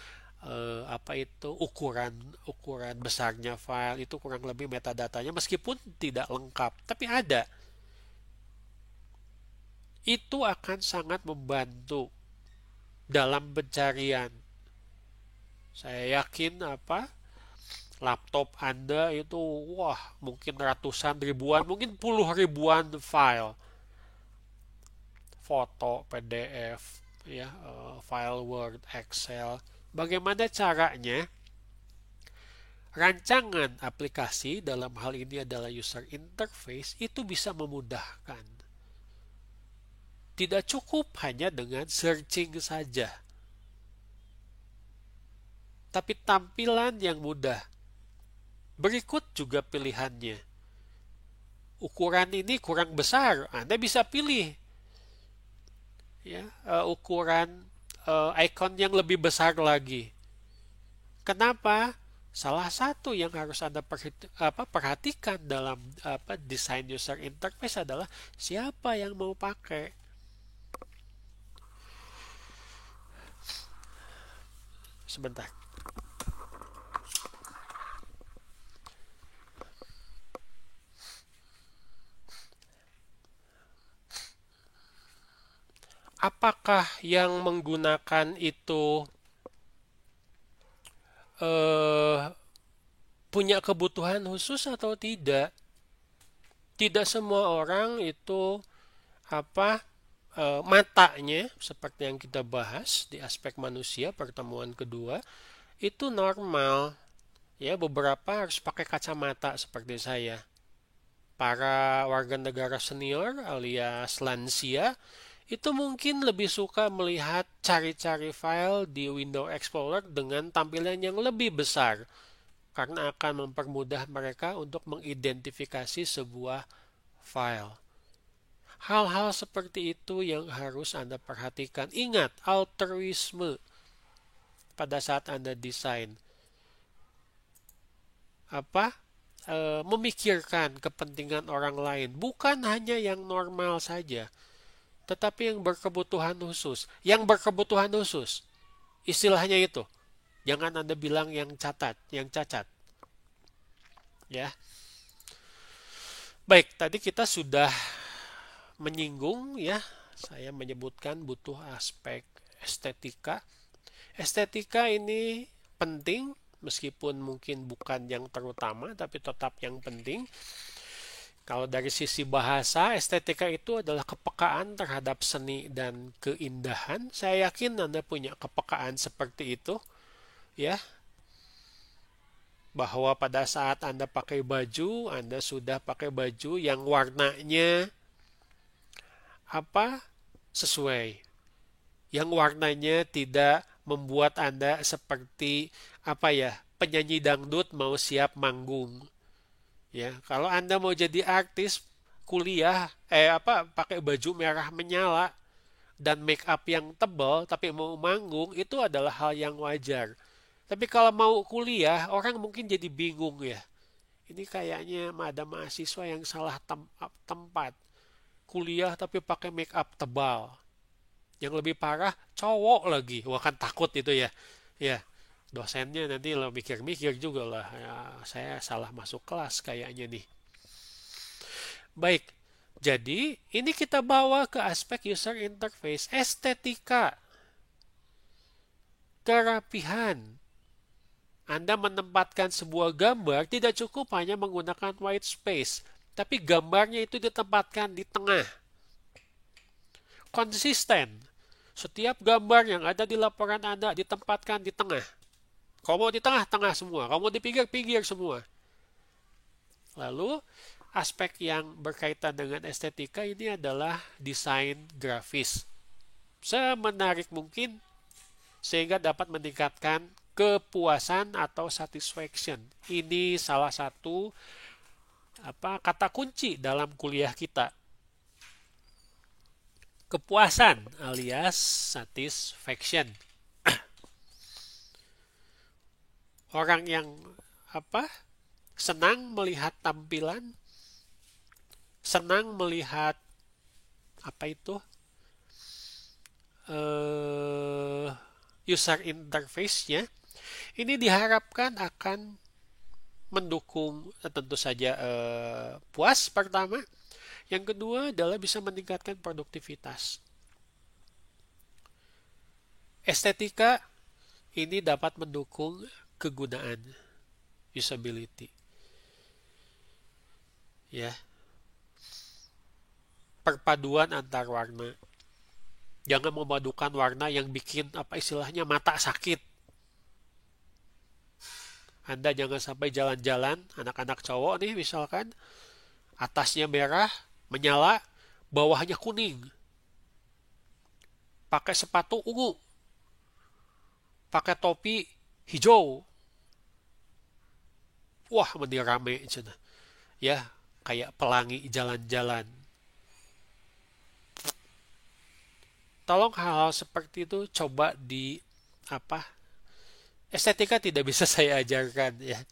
S1: ukuran besarnya file, itu kurang lebih metadatanya meskipun tidak lengkap, tapi ada. Itu akan sangat membantu dalam pencarian. Saya yakin laptop Anda itu mungkin ratusan ribuan, mungkin puluh ribuan file. Foto, PDF, ya, file Word, Excel. Bagaimana caranya? Rancangan aplikasi dalam hal ini adalah user interface itu bisa memudahkan. Tidak cukup hanya dengan searching saja, tapi tampilan yang mudah. Berikut juga pilihannya. Ukuran ini kurang besar, Anda bisa pilih ya, ukuran icon yang lebih besar lagi. Kenapa? Salah satu yang harus Anda perhatikan dalam desain user interface adalah siapa yang mau pakai. Sebentar. Apakah yang menggunakan itu punya kebutuhan khusus atau tidak? Tidak semua orang itu matanya seperti yang kita bahas di aspek manusia pertemuan kedua itu normal. Ya, beberapa harus pakai kacamata seperti saya. Para warga negara senior alias lansia itu mungkin lebih suka melihat cari-cari file di Windows Explorer dengan tampilan yang lebih besar karena akan mempermudah mereka untuk mengidentifikasi sebuah file. Hal-hal seperti itu yang harus Anda perhatikan. Ingat, altruisme pada saat Anda desain. Memikirkan kepentingan orang lain, bukan hanya yang normal saja, tetapi yang berkebutuhan khusus. Yang berkebutuhan khusus, istilahnya itu. Jangan Anda bilang yang cacat. Ya. Baik, tadi kita sudah menyinggung ya, saya menyebutkan butuh aspek estetika. Estetika ini penting, meskipun mungkin bukan yang terutama, tapi tetap yang penting. Kalau dari sisi bahasa, estetika itu adalah kepekaan terhadap seni dan keindahan. Saya yakin Anda punya kepekaan seperti itu, ya. Bahwa pada saat Anda pakai baju, Anda sudah pakai baju yang warnanya sesuai. Yang warnanya tidak membuat Anda seperti penyanyi dangdut mau siap manggung. Ya, kalau Anda mau jadi artis kuliah pakai baju merah menyala dan make up yang tebal tapi mau manggung, itu adalah hal yang wajar. Tapi kalau mau kuliah, orang mungkin jadi bingung ya. Ini kayaknya ada mahasiswa yang salah tempat. Kuliah tapi pakai make up tebal. Yang lebih parah, cowok lagi. Wah kan takut itu ya. Ya, dosennya nanti lo mikir-mikir juga lah. Ya, saya salah masuk kelas kayaknya nih. Baik, jadi ini kita bawa ke aspek user interface, estetika, kerapihan. Anda menempatkan sebuah gambar tidak cukup hanya menggunakan white space, tapi gambarnya itu ditempatkan di tengah. Konsisten. Setiap gambar yang ada di laporan Anda ditempatkan di tengah. Kalau mau di tengah-tengah semua, kalau mau di pinggir-pinggir semua. Lalu, aspek yang berkaitan dengan estetika ini adalah desain grafis. Semenarik mungkin sehingga dapat meningkatkan kepuasan atau satisfaction. Ini salah satu kata kunci dalam kuliah kita. Kepuasan alias satisfaction. Orang yang senang melihat tampilan, senang melihat user interface-nya, ini diharapkan akan mendukung tentu saja puas pertama. Yang kedua adalah bisa meningkatkan produktivitas. Estetika ini dapat mendukung kegunaan, usability. Ya. Perpaduan antar warna. Jangan memadukan warna yang bikin mata sakit. Anda jangan sampai jalan-jalan, anak-anak cowok nih misalkan, atasnya merah, menyala, bawahnya kuning. Pakai sepatu ungu. Pakai topi hijau. Wah, mending rame cina. Ya, kayak pelangi jalan-jalan. Tolong hal-hal seperti itu coba estetika tidak bisa saya ajarkan ya.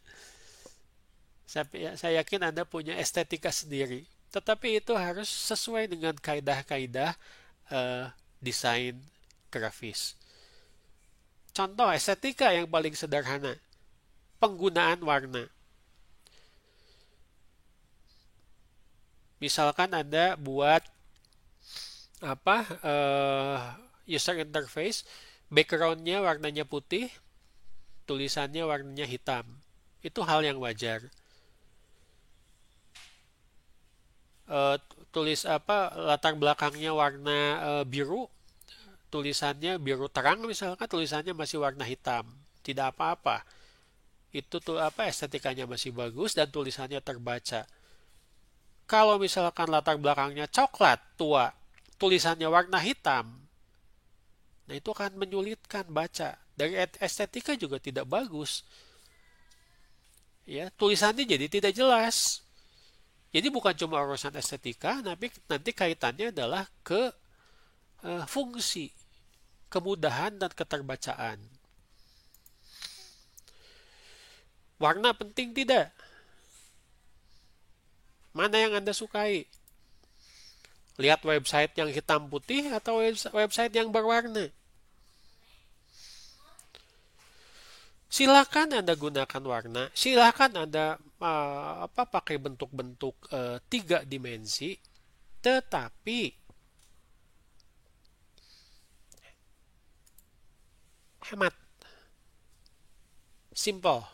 S1: Saya yakin Anda punya estetika sendiri. Tetapi itu harus sesuai dengan kaidah-kaidah desain grafis. Contoh estetika yang paling sederhana. Penggunaan warna. Misalkan Anda buat user interface, background-nya warnanya putih, tulisannya warnanya hitam. Itu hal yang wajar. Latar belakangnya warna biru, tulisannya biru terang misalkan, tulisannya masih warna hitam. Tidak apa-apa. Itu estetikanya masih bagus dan tulisannya terbaca. Kalau misalkan latar belakangnya coklat tua, tulisannya warna hitam, nah itu akan menyulitkan baca. Dari estetika juga tidak bagus. Ya, tulisannya jadi tidak jelas. Jadi bukan cuma urusan estetika, tapi nanti kaitannya adalah ke fungsi, kemudahan dan keterbacaan. Warna penting tidak? Mana yang Anda sukai? Lihat website yang hitam putih atau website yang berwarna? Silakan Anda gunakan warna, silakan Anda pakai bentuk-bentuk 3 dimensi, tetapi hemat, simple.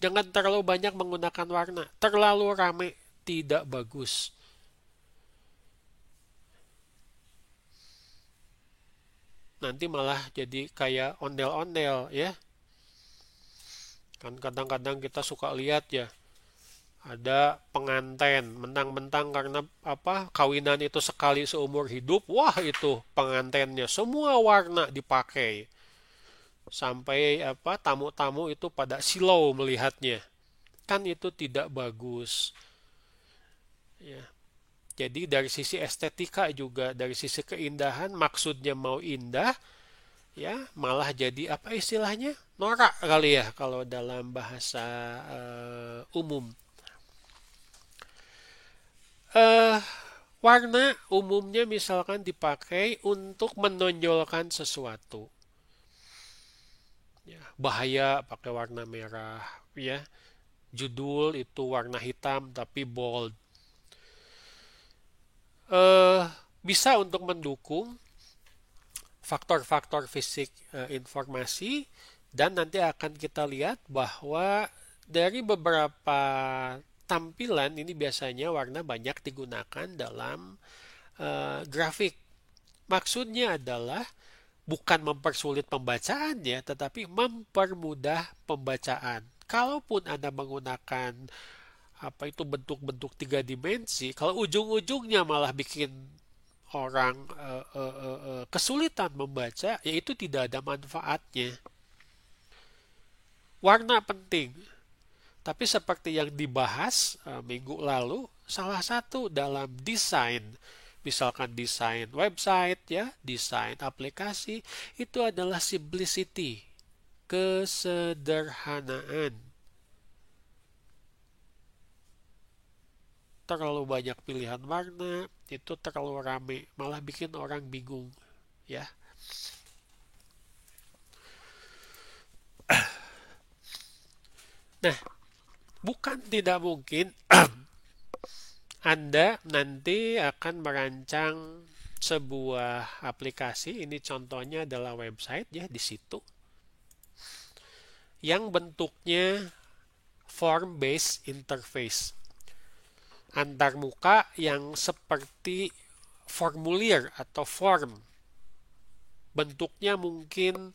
S1: Jangan terlalu banyak menggunakan warna, terlalu ramai tidak bagus. Nanti malah jadi kayak ondel-ondel ya. Kan kadang-kadang kita suka lihat ya, ada pengantin mentang-mentang karena kawinan itu sekali seumur hidup, wah itu pengantinnya semua warna dipakai. Sampai tamu-tamu itu pada silau melihatnya. Kan itu tidak bagus. Ya. Jadi dari sisi estetika juga, dari sisi keindahan, maksudnya mau indah, ya malah jadi istilahnya norak kali ya kalau dalam bahasa umum. Eh, Warna umumnya misalkan dipakai untuk menonjolkan sesuatu. Ya, bahaya pakai warna merah, ya. Judul itu warna hitam tapi bold. Eh, Bisa untuk mendukung faktor-faktor fisik informasi, dan nanti akan kita lihat bahwa dari beberapa tampilan ini biasanya warna banyak digunakan dalam grafik. Maksudnya adalah bukan mempersulit pembacaannya, tetapi mempermudah pembacaan. Kalaupun Anda menggunakan apa itu bentuk-bentuk tiga dimensi, kalau ujung-ujungnya malah bikin orang kesulitan membaca, yaitu tidak ada manfaatnya. Warna penting, tapi seperti yang dibahas minggu lalu, salah satu dalam desain, misalkan desain website ya, desain aplikasi, itu adalah simplicity, kesederhanaan. Terlalu banyak pilihan warna, itu terlalu rame, malah bikin orang bingung, ya. Nah, bukan tidak mungkin Anda nanti akan merancang sebuah aplikasi. Ini contohnya adalah website ya di situ yang bentuknya form based interface, antarmuka yang seperti formulir atau form. Bentuknya mungkin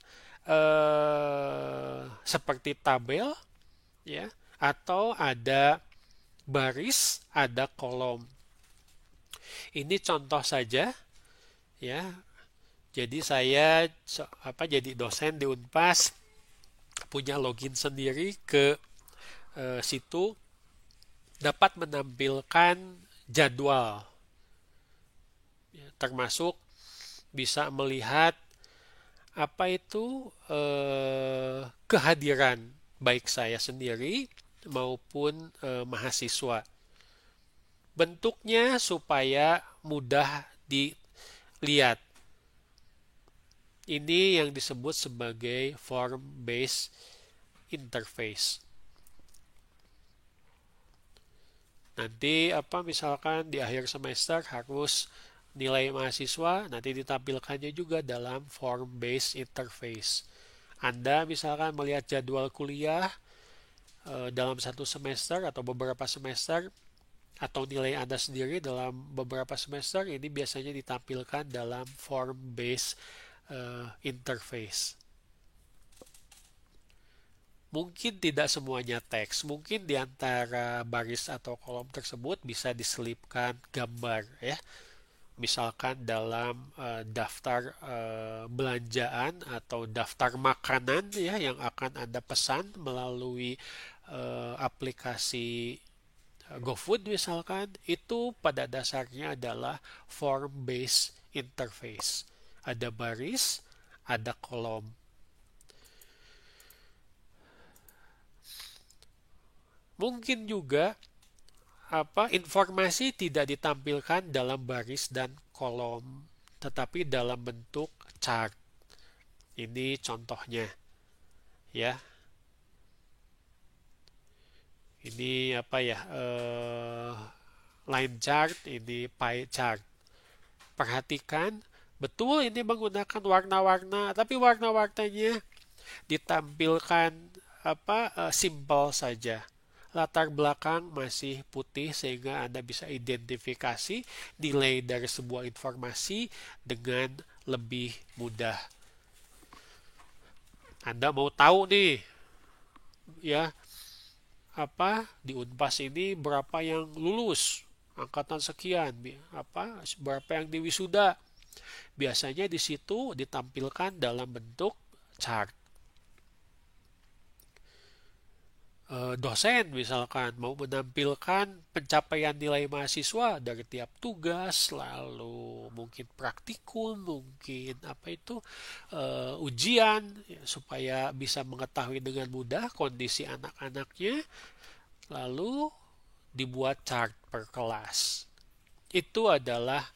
S1: seperti tabel ya, atau ada baris, ada kolom. Ini contoh saja ya. Jadi saya jadi dosen di Unpas, punya login sendiri ke situ, dapat menampilkan jadwal ya, termasuk bisa melihat apa itu kehadiran baik saya sendiri maupun mahasiswa. Bentuknya supaya mudah dilihat. Ini yang disebut sebagai form based interface. Nanti misalkan di akhir semester harus nilai mahasiswa, nanti ditampilkannya juga dalam form based interface. Anda misalkan melihat jadwal kuliah dalam satu semester atau beberapa semester, atau nilai Anda sendiri dalam beberapa semester, ini biasanya ditampilkan dalam form based interface. Mungkin tidak semuanya teks, mungkin di antara baris atau kolom tersebut bisa diselipkan gambar ya. Misalkan dalam daftar belanjaan atau daftar makanan ya yang akan Anda pesan melalui aplikasi GoFood misalkan, itu pada dasarnya adalah form based interface. Ada baris, ada kolom. Mungkin juga informasi tidak ditampilkan dalam baris dan kolom, tetapi dalam bentuk chart. Ini contohnya, ya. Ini line chart, ini pie chart. Perhatikan, betul ini menggunakan warna-warna, tapi warna-warnanya ditampilkan simple saja. Latar belakang masih putih sehingga Anda bisa identifikasi nilai dari sebuah informasi dengan lebih mudah. Anda mau tahu nih ya, di Unpas ini berapa yang lulus angkatan sekian, berapa yang diwisuda. Biasanya di situ ditampilkan dalam bentuk chart. dosen misalkan mau menampilkan pencapaian nilai mahasiswa dari tiap tugas, lalu mungkin praktikum, mungkin ujian, ya, supaya bisa mengetahui dengan mudah kondisi anak-anaknya, lalu dibuat chart per kelas. Itu adalah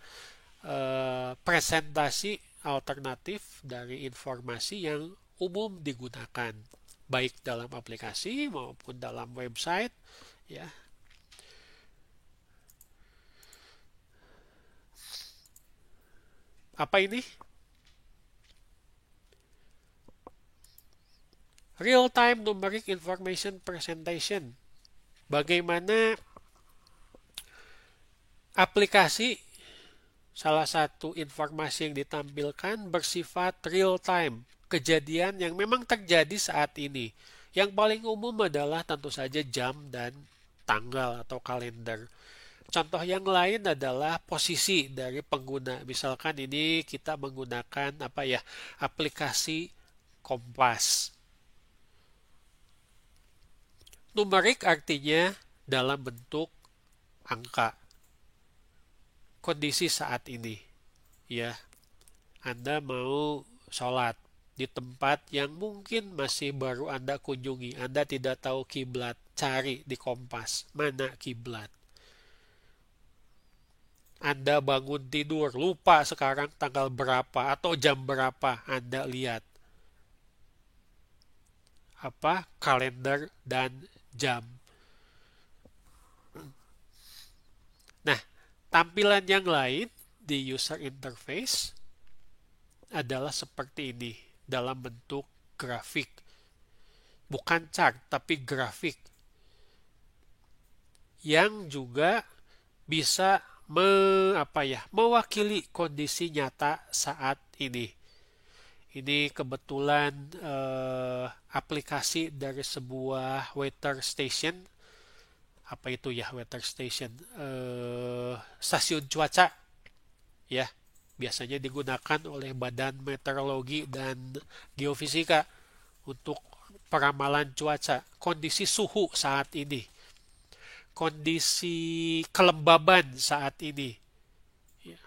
S1: presentasi alternatif dari informasi yang umum digunakan baik dalam aplikasi maupun dalam website, ya. Apa ini? Real time numeric information presentation. Bagaimana aplikasi, salah satu informasi yang ditampilkan bersifat real time, kejadian yang memang terjadi saat ini. Yang paling umum adalah tentu saja jam dan tanggal atau kalender. Contoh yang lain adalah posisi dari pengguna. Misalkan ini kita menggunakan aplikasi Kompas. Numerik artinya dalam bentuk angka. Kondisi saat ini, ya. Anda mau sholat di tempat yang mungkin masih baru Anda kunjungi. Anda tidak tahu kiblat, cari di Kompas mana kiblat. Anda bangun tidur, lupa sekarang tanggal berapa atau jam berapa, Anda lihat kalender dan jam. Nah, tampilan yang lain di user interface adalah seperti ini dalam bentuk grafik. Bukan chart, tapi grafik. Yang juga bisa mewakili kondisi nyata saat ini. Ini kebetulan aplikasi dari sebuah weather station. Apa itu ya weather station? Stasiun cuaca, ya, biasanya digunakan oleh Badan Meteorologi dan Geofisika untuk peramalan cuaca, kondisi suhu saat ini, kondisi kelembaban saat ini. Ya.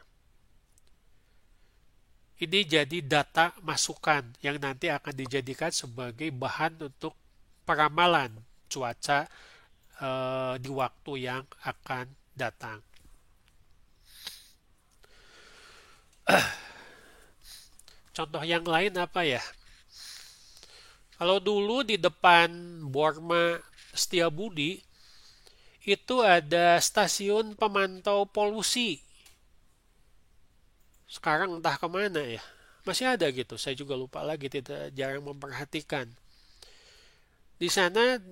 S1: Ini jadi data masukan yang nanti akan dijadikan sebagai bahan untuk peramalan cuaca di waktu yang akan datang. Contoh yang lain apa ya? Kalau dulu di depan Borma Setiabudi itu ada stasiun pemantau polusi. Sekarang entah kemana ya. Masih ada gitu, saya juga lupa lagi, jarang memperhatikan. Di sana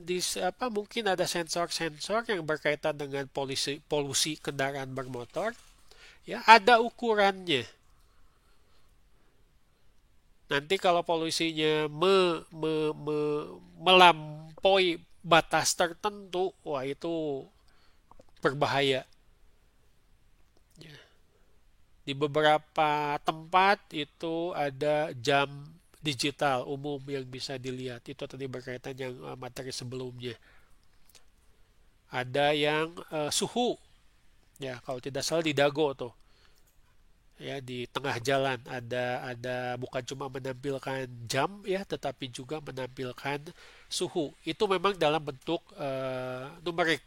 S1: mungkin ada sensor-sensor yang berkaitan dengan polusi kendaraan bermotor. Ya, ada ukurannya. Nanti kalau polusinya melampaui batas tertentu, wah itu berbahaya. Ya. Di beberapa tempat itu ada jam digital umum yang bisa dilihat. Itu tadi berkaitan yang materi sebelumnya. Ada yang suhu, ya kalau tidak salah di Dago tuh, ya di tengah jalan ada bukan cuma menampilkan jam ya, tetapi juga menampilkan suhu. Itu memang dalam bentuk numerik.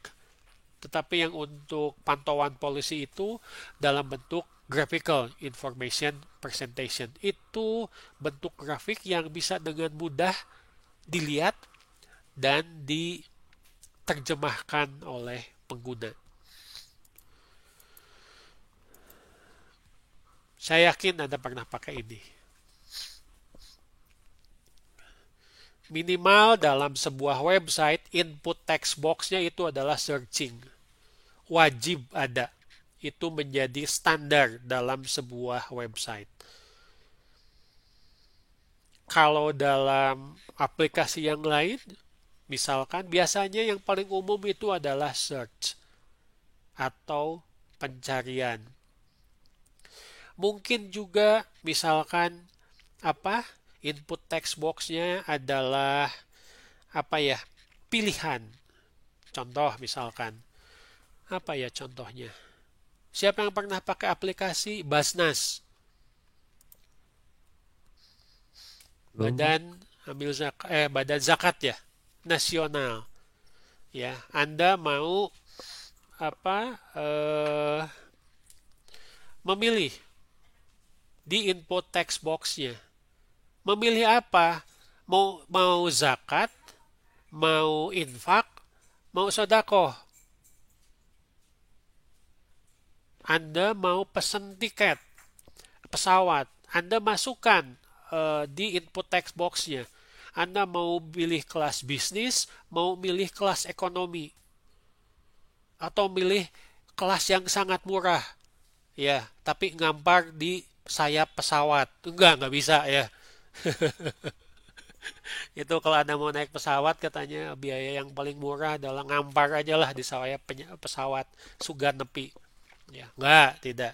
S1: Tetapi yang untuk pantauan polusi itu dalam bentuk graphical information presentation. Itu bentuk grafik yang bisa dengan mudah dilihat dan diterjemahkan oleh pengguna. Saya yakin Anda pernah pakai ini. Minimal dalam sebuah website, input text box-nya itu adalah searching. Wajib ada. Itu menjadi standar dalam sebuah website. Kalau dalam aplikasi yang lain, misalkan biasanya yang paling umum itu adalah search atau pencarian. Mungkin juga misalkan input text box-nya adalah pilihan. Contoh misalkan, apa ya contohnya? Siapa yang pernah pakai aplikasi Basnas?
S3: Belum, Pak.
S1: Badan zakat ya, nasional. Ya, Anda mau apa? Memilih di input text box-nya. Memilih apa? Mau zakat, mau infak, mau sodakoh. Anda mau pesen tiket pesawat, Anda masukkan di input text box-nya. Anda mau pilih kelas bisnis, mau pilih kelas ekonomi, atau pilih kelas yang sangat murah, ya, tapi ngampar di sayap pesawat. Enggak bisa ya. Itu kalau Anda mau naik pesawat katanya biaya yang paling murah adalah ngampar aja lah di sayap pesawat sugan nepi. Ya, enggak, tidak.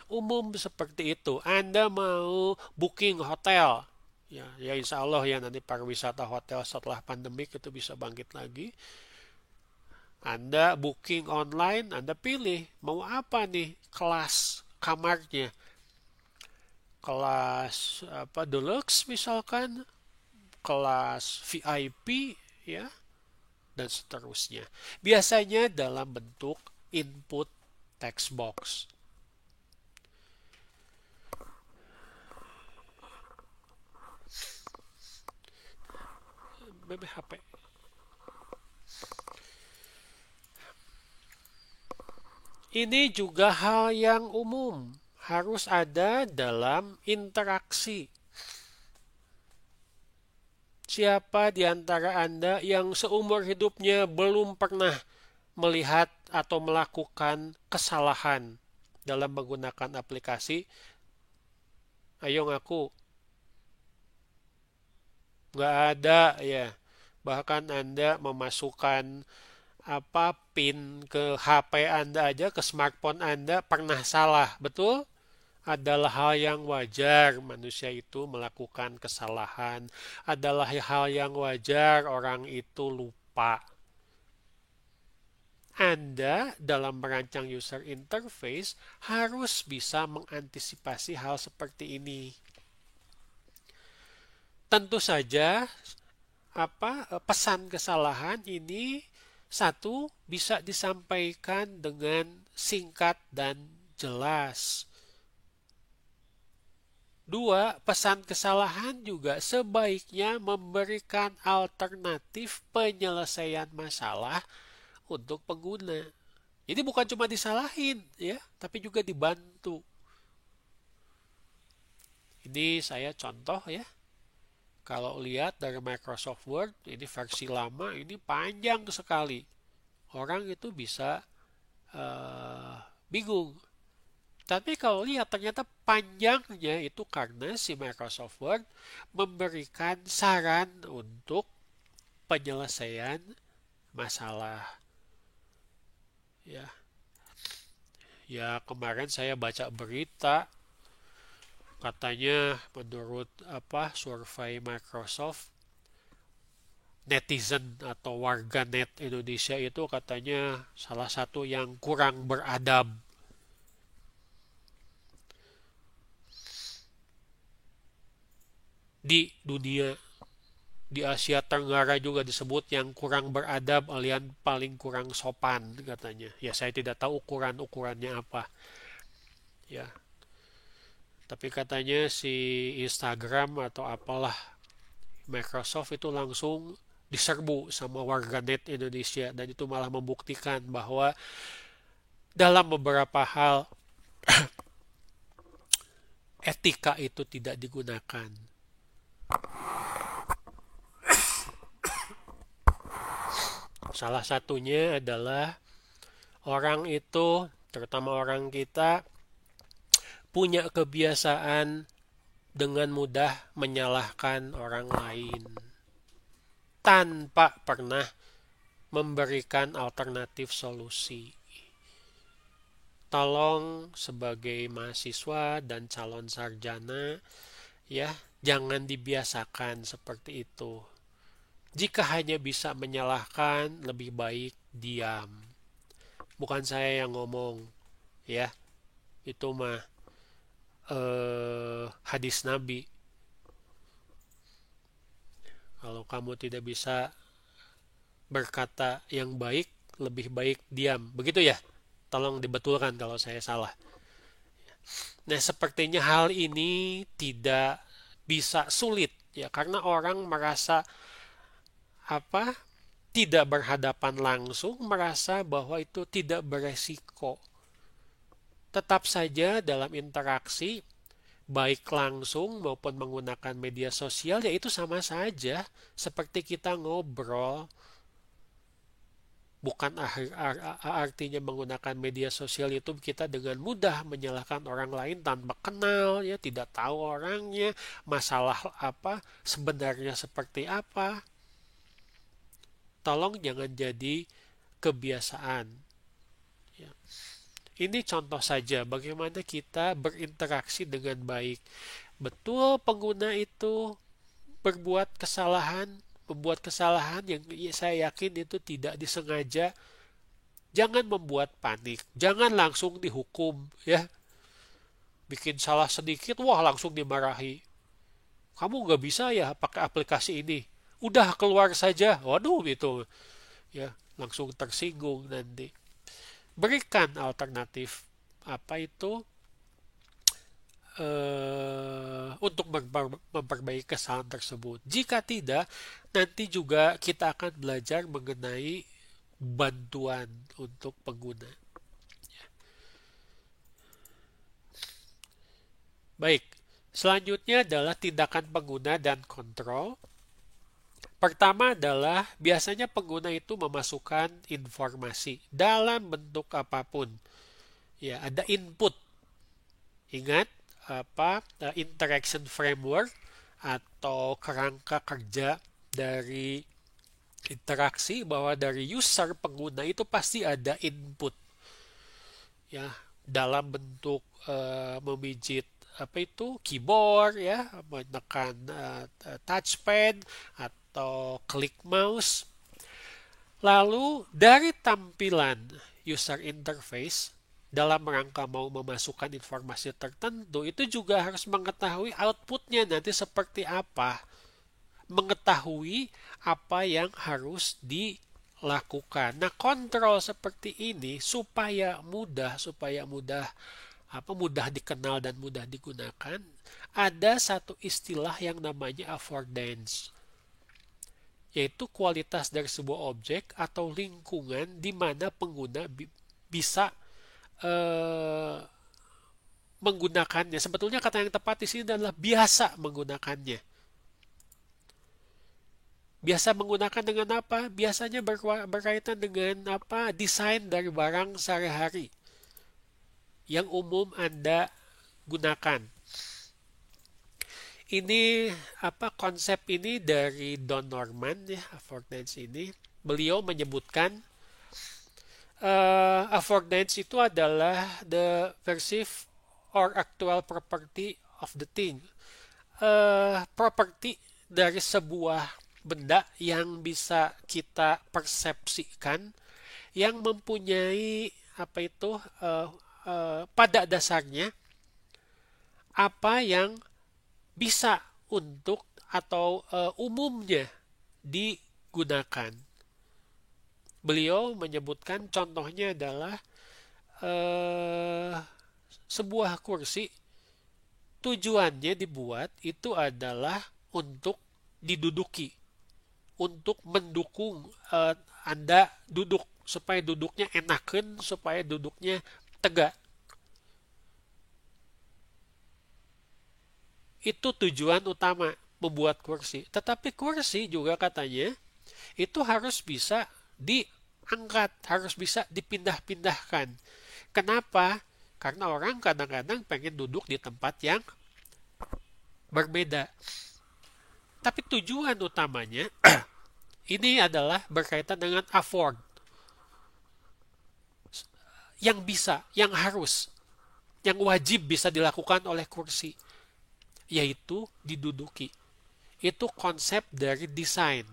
S1: Umum seperti itu. Anda mau booking hotel, ya insya Allah ya nanti pariwisata hotel setelah pandemik itu bisa bangkit lagi. Anda booking online, Anda pilih mau apa nih kelas kamarnya, kelas apa deluxe misalkan, kelas VIP ya dan seterusnya. Biasanya dalam bentuk input text box. BBHP. Ini juga hal yang umum, harus ada dalam interaksi. Siapa di antara Anda yang seumur hidupnya belum pernah melihat atau melakukan kesalahan dalam menggunakan aplikasi? Ayo ngaku. Nggak ada ya. Bahkan Anda memasukkan PIN ke HP Anda aja, ke smartphone Anda pernah salah, betul? Adalah hal yang wajar manusia itu melakukan kesalahan. Adalah hal yang wajar orang itu lupa. Anda dalam merancang user interface harus bisa mengantisipasi hal seperti ini. Tentu saja pesan kesalahan ini satu bisa disampaikan dengan singkat dan jelas. Dua, pesan kesalahan juga sebaiknya memberikan alternatif penyelesaian masalah untuk pengguna. Jadi bukan cuma disalahin ya, tapi juga dibantu. Ini saya contoh ya. Kalau lihat dari Microsoft Word, ini versi lama, ini panjang sekali. Orang itu bisa bingung. Tapi kalau lihat ternyata panjangnya itu karena si Microsoft Word memberikan saran untuk penyelesaian masalah. Ya kemarin saya baca berita katanya menurut survei Microsoft, netizen atau warganet Indonesia itu katanya salah satu yang kurang beradab. Di dunia, di Asia Tenggara juga disebut yang kurang beradab alias paling kurang sopan katanya. Ya saya tidak tahu ukurannya apa. Ya. Tapi katanya si Instagram atau apalah Microsoft itu langsung diserbu sama warganet Indonesia dan itu malah membuktikan bahwa dalam beberapa hal etika itu tidak digunakan. Salah satunya adalah orang itu, terutama orang kita, punya kebiasaan dengan mudah menyalahkan orang lain tanpa pernah memberikan alternatif solusi. Tolong sebagai mahasiswa dan calon sarjana ya, jangan dibiasakan seperti itu. Jika hanya bisa menyalahkan, lebih baik diam. Bukan saya yang ngomong, ya. Itu mah hadis Nabi. Kalau kamu tidak bisa berkata yang baik, lebih baik diam. Begitu ya? Tolong dibetulkan kalau saya salah. Nah, sepertinya hal ini tidak bisa sulit ya karena orang merasa apa? Tidak berhadapan langsung, merasa bahwa itu tidak beresiko. Tetap saja dalam interaksi baik langsung maupun menggunakan media sosial ya itu sama saja seperti kita ngobrol. Bukan artinya menggunakan media sosial itu kita dengan mudah menyalahkan orang lain tanpa kenal, ya tidak tahu orangnya, masalah apa, sebenarnya seperti apa. Tolong jangan jadi kebiasaan. Ya. Ini contoh saja bagaimana kita berinteraksi dengan baik. Betul pengguna itu membuat kesalahan yang saya yakin itu tidak disengaja. Jangan membuat panik, jangan langsung dihukum ya. Bikin salah sedikit, wah langsung dimarahi. Kamu nggak bisa ya pakai aplikasi ini. Udah keluar saja, waduh itu ya langsung tersinggung nanti. Berikan alternatif apa itu untuk memperbaiki kesalahan tersebut. Jika tidak, nanti juga kita akan belajar mengenai bantuan untuk pengguna. Baik, selanjutnya adalah tindakan pengguna dan kontrol. Pertama adalah biasanya pengguna itu memasukkan informasi dalam bentuk apapun. Ya, ada input. Ingat interaction framework atau kerangka kerja dari interaksi bahwa dari user pengguna itu pasti ada input. Ya, dalam bentuk memijit keyboard ya, menekan touchpad atau klik mouse. Lalu dari tampilan user interface dalam rangka mau memasukkan informasi tertentu itu juga harus mengetahui outputnya nanti seperti apa, mengetahui apa yang harus dilakukan. Nah, kontrol seperti ini supaya mudah dikenal dan mudah digunakan, ada satu istilah yang namanya affordance, yaitu kualitas dari sebuah objek atau lingkungan di mana pengguna bisa menggunakannya. Sebetulnya kata yang tepat di sini adalah biasa menggunakannya. Biasa menggunakan dengan apa? Biasanya berkaitan dengan apa? Desain dari barang sehari-hari yang umum Anda gunakan. Ini konsep ini dari Don Norman ya, affordance ini. Beliau menyebutkan affordance itu adalah the perceived or actual property of the thing. Properti dari sebuah benda yang bisa kita persepsikan, yang mempunyai pada dasarnya apa yang bisa untuk atau umumnya digunakan. Beliau menyebutkan contohnya adalah sebuah kursi tujuannya dibuat itu adalah untuk diduduki, untuk mendukung Anda duduk, supaya duduknya enakan, supaya duduknya tegak. Itu tujuan utama membuat kursi. Tetapi kursi juga katanya itu harus bisa diangkat, harus bisa dipindah-pindahkan. Kenapa? Karena orang kadang-kadang pengen duduk di tempat yang berbeda. Tapi tujuan utamanya ini adalah berkaitan dengan afford. Yang bisa, yang harus, yang wajib bisa dilakukan oleh kursi, yaitu diduduki. Itu konsep dari desain.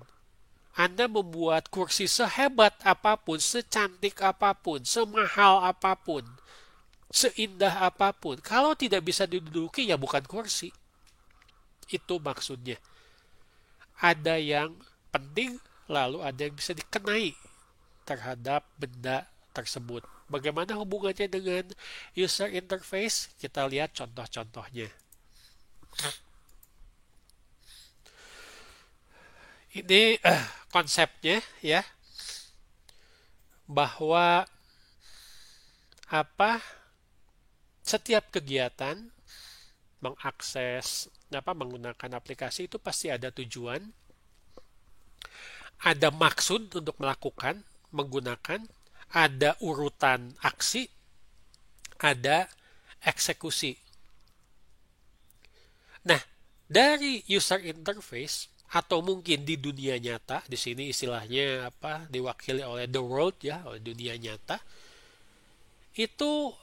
S1: Anda membuat kursi sehebat apapun, secantik apapun, semahal apapun, seindah apapun. Kalau tidak bisa diduduki, ya bukan kursi. Itu maksudnya. Ada yang penting, lalu ada yang bisa dikenai terhadap benda tersebut. Bagaimana hubungannya dengan user interface? Kita lihat contoh-contohnya. Ini konsepnya ya, bahwa setiap kegiatan mengakses menggunakan aplikasi itu pasti ada tujuan, ada maksud untuk menggunakan, ada urutan aksi, ada eksekusi. Nah, dari user interface atau mungkin di dunia nyata, di sini istilahnya diwakili oleh the world ya, oleh dunia nyata, itu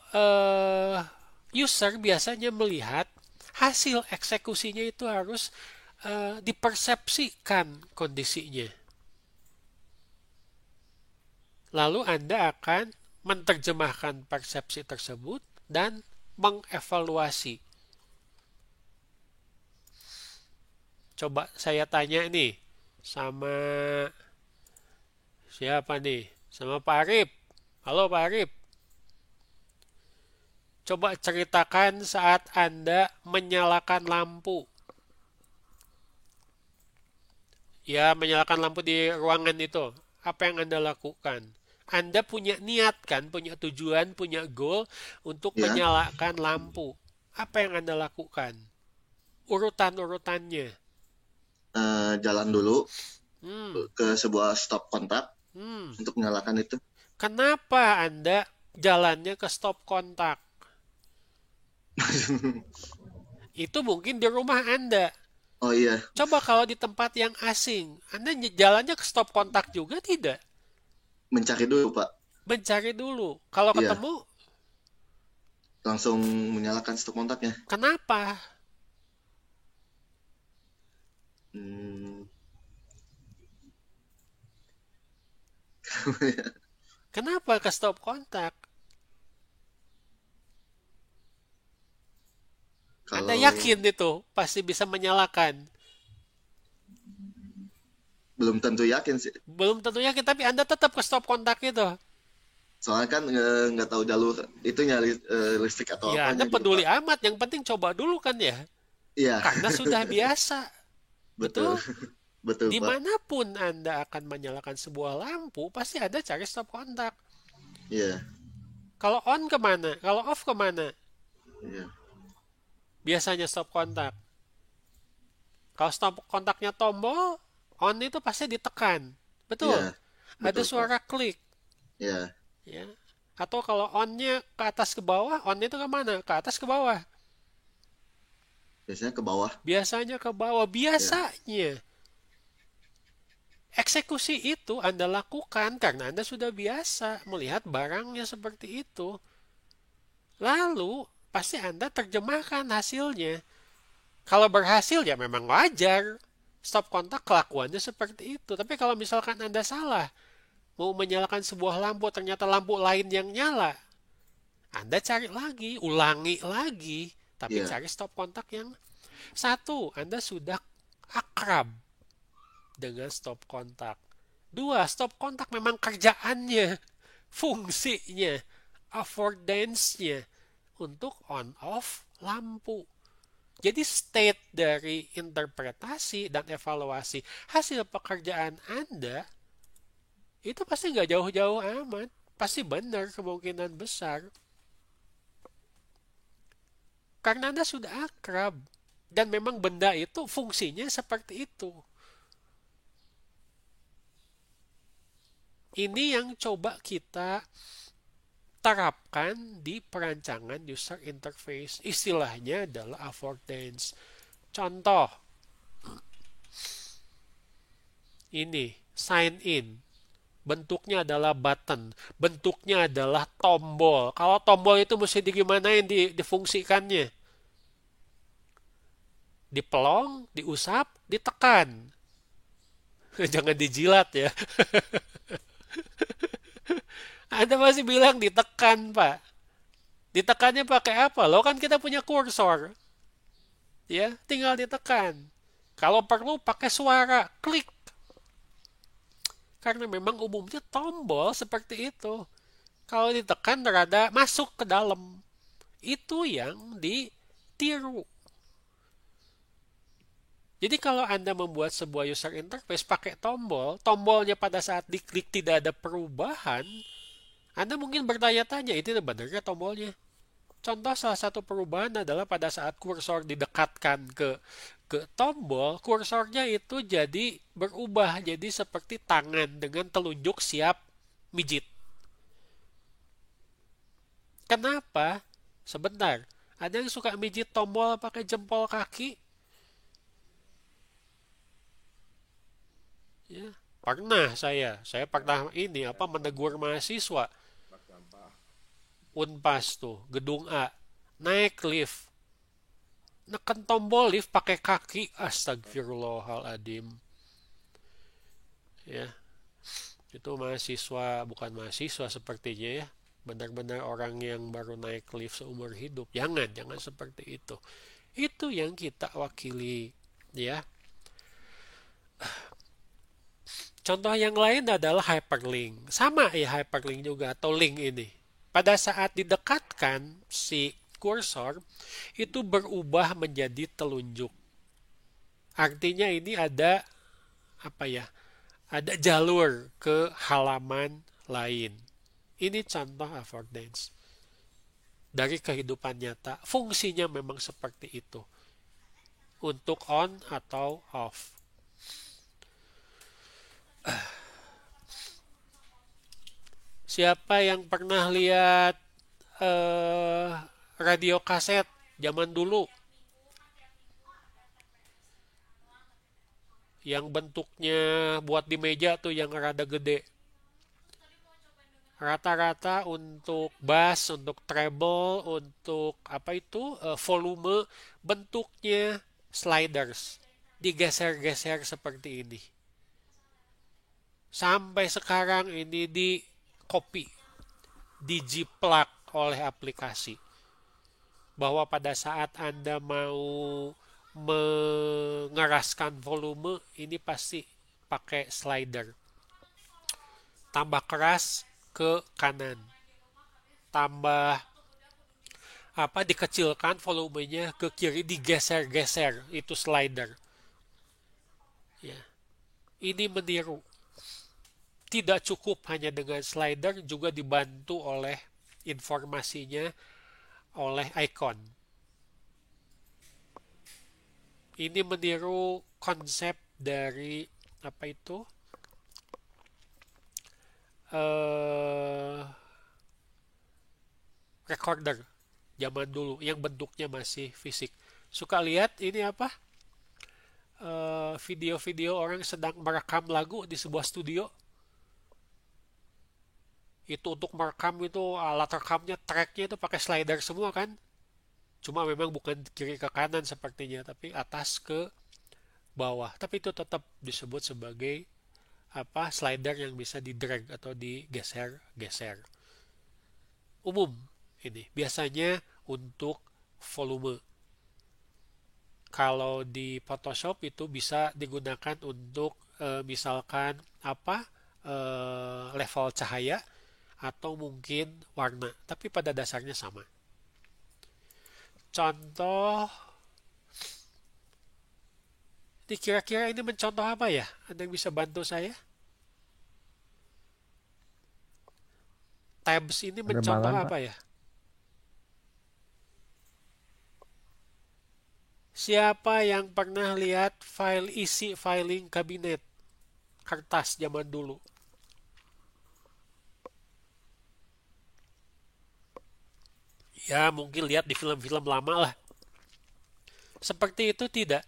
S1: user biasanya melihat hasil eksekusinya itu harus dipersepsikan kondisinya. Lalu Anda akan menerjemahkan persepsi tersebut dan mengevaluasi. Coba saya tanya nih sama siapa nih? Sama Pak Arif. Halo Pak Arif. Coba ceritakan saat Anda menyalakan lampu. Ya, menyalakan lampu di ruangan itu. Apa yang Anda lakukan? Anda punya niat kan, punya tujuan, punya goal untuk
S2: Ya,
S1: menyalakan lampu. Apa yang Anda lakukan? Urutan-urutannya.
S2: jalan dulu
S1: Hmm,
S2: ke sebuah stop kontak
S1: hmm.
S2: untuk menyalakan itu.
S1: Kenapa Anda jalannya ke stop kontak? Itu mungkin di rumah Anda.
S2: Oh iya,
S1: Coba kalau di tempat yang asing, Anda jalannya ke stop kontak juga tidak?
S2: mencari dulu Pak.
S1: Mencari dulu. Kalau
S2: Iya,
S1: ketemu,
S2: langsung menyalakan stop kontaknya.
S1: kenapa?
S2: Hmm,
S1: Kenapa ke stop kontak? Anda
S2: kalau
S1: yakin itu pasti bisa menyalakan?
S2: belum tentu yakin sih.
S1: Belum tentu yakin, tapi Anda tetap ke stop kontak itu.
S2: Soalnya kan nggak tahu jalur itunya listrik atau
S1: Ya, Anda
S2: apanya gitu
S1: peduli
S2: Pak.
S1: amat. Yang penting coba dulu kan ya.
S2: Iya,
S1: Karena sudah biasa.
S2: betul,
S1: Betul?
S2: betul Pak.
S1: Dimanapun Anda akan menyalakan sebuah lampu, pasti Anda cari stop kontak.
S2: Iya,
S1: Kalau on kemana? Kalau off kemana?
S2: iya,
S1: Biasanya stop kontak. Kalau stop kontaknya tombol, on itu pasti ditekan.
S2: iya,
S1: Betul. Ada
S2: betul Pak.
S1: suara klik.
S2: Iya,
S1: Ya. Atau kalau on-nya ke atas ke bawah, on itu kemana? Ke atas ke bawah.
S2: biasanya ke bawah.
S1: Biasanya ke bawah.
S2: Iya,
S1: Biasanya. Eksekusi itu Anda lakukan karena Anda sudah biasa melihat barangnya seperti itu. Lalu, pasti Anda terjemahkan hasilnya. Kalau berhasil ya memang wajar. Stop kontak kelakuannya seperti itu. Tapi kalau misalkan Anda salah, mau menyalakan sebuah lampu, ternyata lampu lain yang nyala, Anda cari lagi, ulangi lagi. Tapi
S2: iya,
S1: cari stop kontak yang satu, Anda sudah akrab dengan stop kontak. Dua, stop kontak memang kerjaannya, fungsinya, affordance-nya untuk on off lampu. Jadi state dari interpretasi dan evaluasi hasil pekerjaan Anda itu pasti nggak jauh-jauh amat. Pasti benar kemungkinan besar. Karena Anda sudah akrab. Dan memang benda itu fungsinya seperti itu. Ini yang coba kita terapkan di perancangan user interface. Istilahnya adalah affordance. Contoh, ini sign in. Bentuknya adalah button. Bentuknya adalah tombol. Kalau tombol itu mesti digimanain difungsikannya. Dipelong, diusap, ditekan. Jangan dijilat ya. Anda masih bilang ditekan, Pak. Ditekannya pakai apa? Lo kan kita punya kursor. Ya, tinggal ditekan. Kalau perlu pakai suara, klik. Karena memang umumnya tombol seperti itu. Kalau ditekan rada masuk ke dalam. Itu yang ditiru. Jadi kalau Anda membuat sebuah user interface pakai tombol, tombolnya pada saat diklik tidak ada perubahan, Anda mungkin bertanya-tanya, itu benarnya tombolnya? Contoh salah satu perubahan adalah pada saat kursor didekatkan ke tombol, kursornya itu jadi berubah jadi seperti tangan dengan telunjuk siap mijit. Kenapa? Sebentar, ada yang suka mijit tombol pakai jempol kaki? Ya, pernah saya pernah ini apa menegur mahasiswa Unpas tuh, gedung A, naik lift, neken tombol lift pakai kaki, astagfirullahaladzim. Ya, itu mahasiswa bukan mahasiswa sepertinya ya, benar-benar orang yang baru naik lift seumur hidup. Jangan seperti itu. Itu yang kita wakili, ya. Contoh yang lain adalah hyperlink. Sama ya hyperlink juga atau link ini. Pada saat didekatkan si kursor itu berubah menjadi telunjuk. Artinya ini ada apa ya? Ada jalur ke halaman lain. Ini contoh affordance. Dari kehidupan nyata, fungsinya memang seperti itu. Untuk on atau off. Siapa yang pernah lihat radio kaset zaman dulu yang bentuknya buat di meja tuh yang rada gede? Rata-rata untuk bass, untuk treble, untuk apa itu volume bentuknya sliders, digeser-geser seperti ini. Sampai sekarang ini di copy, dijiplak oleh aplikasi. Bahwa pada saat Anda mau mengeraskan volume, ini pasti pakai slider. Tambah keras ke kanan. Tambah apa dikecilkan volumenya ke kiri, digeser-geser, itu slider. Ya. Ini meniru. Tidak cukup hanya dengan slider, juga dibantu oleh informasinya oleh icon. Ini meniru konsep dari apa itu? Recorder zaman dulu yang bentuknya masih fisik. Suka lihat ini apa? Video-video orang sedang merekam lagu di sebuah studio. Itu untuk merekam itu alat rekamnya, tracknya itu pakai slider semua kan? Cuma memang bukan kiri ke kanan sepertinya, tapi atas ke bawah. Tapi itu tetap disebut sebagai apa slider yang bisa di-drag atau digeser-geser. Umum ini biasanya untuk volume. Kalau di Photoshop itu bisa digunakan untuk misalkan apa level cahaya atau mungkin warna, tapi pada dasarnya sama. Contoh, kira-kira ini mencontoh apa ya? Anda yang bisa bantu saya? Tabs ini mencontoh
S3: Penerbangan, Pak.
S1: apa ya? Siapa yang pernah lihat file isi filing kabinet kertas zaman dulu? Ya, mungkin lihat di film-film lama lah. Seperti itu tidak.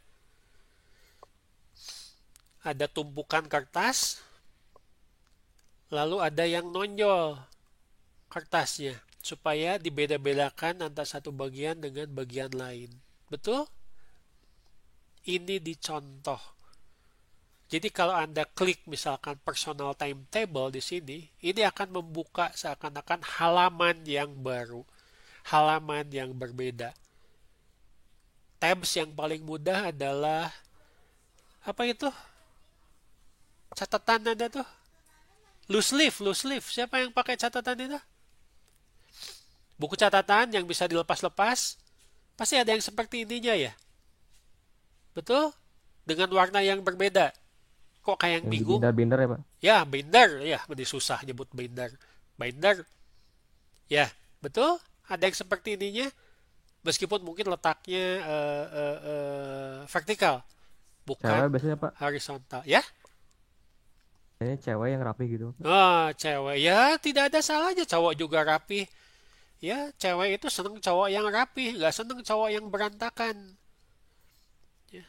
S1: Ada tumpukan kertas, lalu ada yang nonjol kertasnya, supaya dibeda-bedakan antara satu bagian dengan bagian lain. Betul? Ini dicontoh. Jadi kalau Anda klik misalkan personal timetable di sini, ini akan membuka seakan-akan halaman yang baru, halaman yang berbeda. Tabs yang paling mudah adalah apa itu? Catatan Anda tuh. Loose leaf. Siapa yang pakai catatan itu? Buku catatan yang bisa dilepas-lepas. Pasti ada yang seperti ininya ya. Betul? Dengan warna yang berbeda. Kok kayak yang
S3: Yang di
S1: bingung?
S3: binder-binder ya, Pak?
S1: Ya, binder. Ya, ini susah nyebut binder. Binder. Ya, betul? Ada yang seperti ininya. Meskipun mungkin letaknya vertikal.
S3: Cewek
S1: Bukan
S3: biasanya, Pak.
S1: horizontal. Ya?
S3: Ini cewek yang rapi gitu.
S1: Ah, cewek. Ya, tidak ada salahnya. Cowok juga rapi. Ya, cewek itu seneng cowok yang rapi. Nggak seneng cowok yang berantakan. Ya.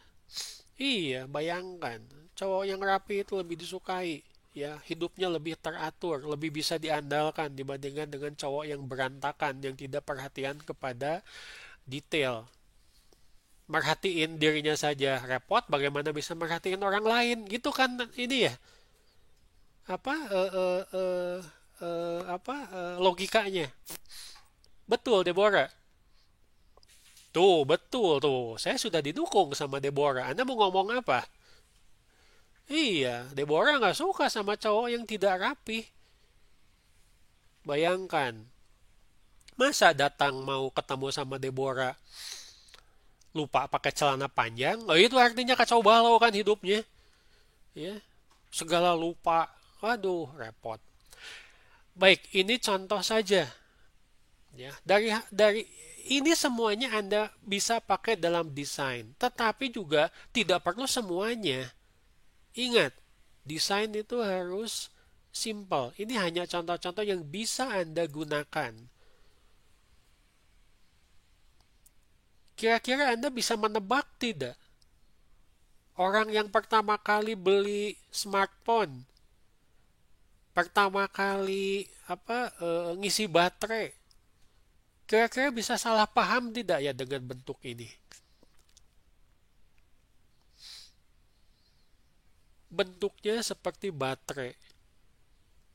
S1: Iya, bayangkan. Cowok yang rapi itu lebih disukai. Ya, hidupnya lebih teratur, lebih bisa diandalkan dibandingkan dengan cowok yang berantakan, yang tidak perhatian kepada detail. Merhatiin dirinya saja repot, bagaimana bisa merhatiin orang lain? Gitu kan ini ya. Apa logikanya? Betul, Deborah. Tuh, betul tuh. Saya sudah didukung sama Deborah. Anda mau ngomong apa? Iya, Deborah nggak suka sama cowok yang tidak rapi. Bayangkan, masa datang mau ketemu sama Deborah lupa pakai celana panjang? Oh, itu artinya kacau balau kan hidupnya. Ya, segala lupa. Waduh, repot. Baik, ini contoh saja. Ya, dari ini semuanya Anda bisa pakai dalam desain, tetapi juga tidak perlu semuanya. Ingat, desain itu harus simple. Ini hanya contoh-contoh yang bisa Anda gunakan. Kira-kira Anda bisa menebak tidak? Orang yang pertama kali beli smartphone, pertama kali ngisi baterai, kira-kira bisa salah paham tidak ya dengan bentuk ini? Bentuknya seperti baterai.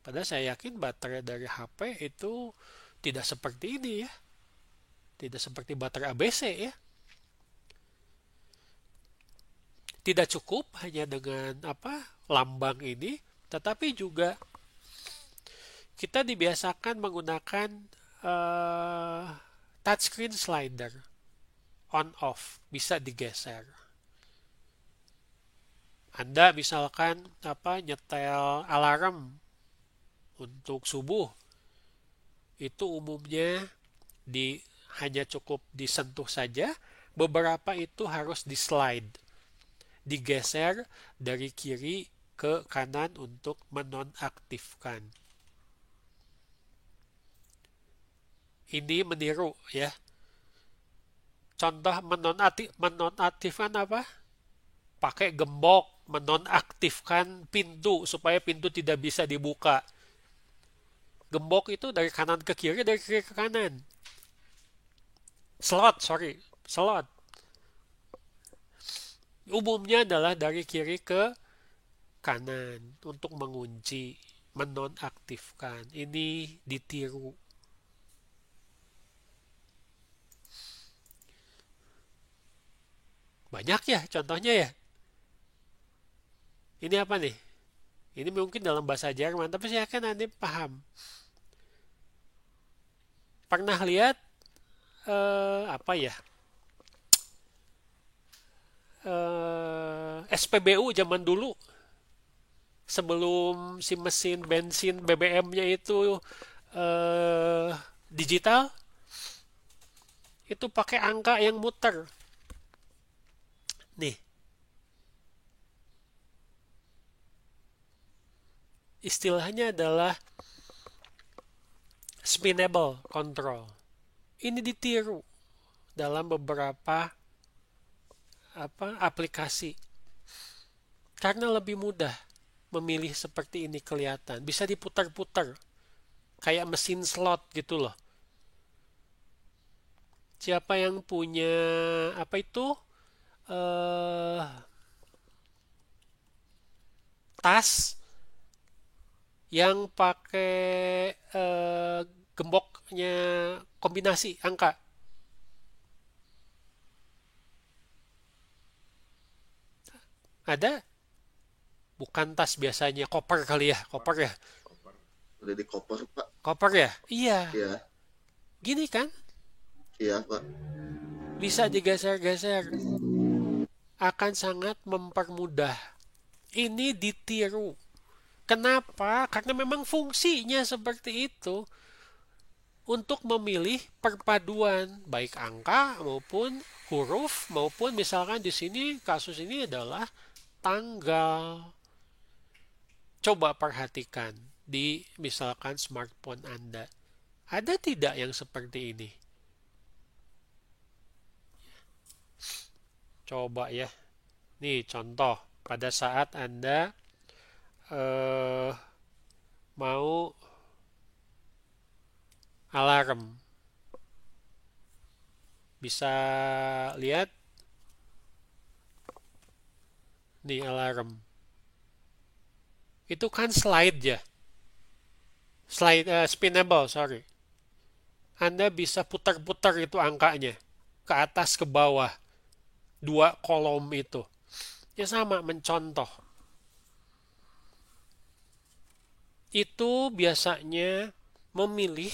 S1: Padahal saya yakin baterai dari HP itu tidak seperti ini ya. Tidak seperti baterai ABC ya. Tidak cukup hanya dengan lambang ini, tetapi juga kita dibiasakan menggunakan touchscreen slider on off, bisa digeser. Anda misalkan nyetel alarm untuk subuh, itu umumnya hanya cukup disentuh saja, beberapa itu harus di slide, digeser dari kiri ke kanan untuk menonaktifkan. Ini meniru ya. Contoh menonaktifkan apa? Pakai gembok menonaktifkan pintu supaya pintu tidak bisa dibuka. Gembok itu dari kanan ke kiri, dari kiri ke kanan. Slot. Umumnya adalah dari kiri ke kanan untuk mengunci, menonaktifkan. Ini ditiru. Banyak ya contohnya ya. Ini apa nih? Ini mungkin dalam bahasa Jerman, tapi saya yakin Anda paham. Pernah lihat apa ya? SPBU zaman dulu, sebelum si mesin bensin BBM-nya itu digital, itu pakai angka yang muter. Nih, istilahnya adalah spinable control. Ini ditiru dalam beberapa aplikasi karena lebih mudah memilih seperti ini kelihatan. Bisa diputar-putar kayak mesin slot gitu loh. Siapa yang punya apa itu tas yang pakai gemboknya kombinasi angka. Ada? Bukan tas biasanya, koper kali ya, koper ya.
S2: Udah di koper, Pak.
S1: Koper ya? Iya.
S2: Iya,
S1: Gini kan,
S2: iya, Pak.
S1: bisa digeser-geser. Akan sangat mempermudah. Ini ditiru. Kenapa? Karena memang fungsinya seperti itu. Untuk memilih perpaduan baik angka maupun huruf maupun misalkan di sini kasus ini adalah tanggal. Coba perhatikan di misalkan smartphone Anda. Ada tidak yang seperti ini? Coba ya. Nih contoh pada saat Anda eh, mau alarm. Bisa lihat nih alarm. Itu kan slide ya. Slide spinnable, sorry. Anda bisa putar-putar itu angkanya ke atas ke bawah. Dua kolom itu. Ya sama mencontoh. Itu biasanya memilih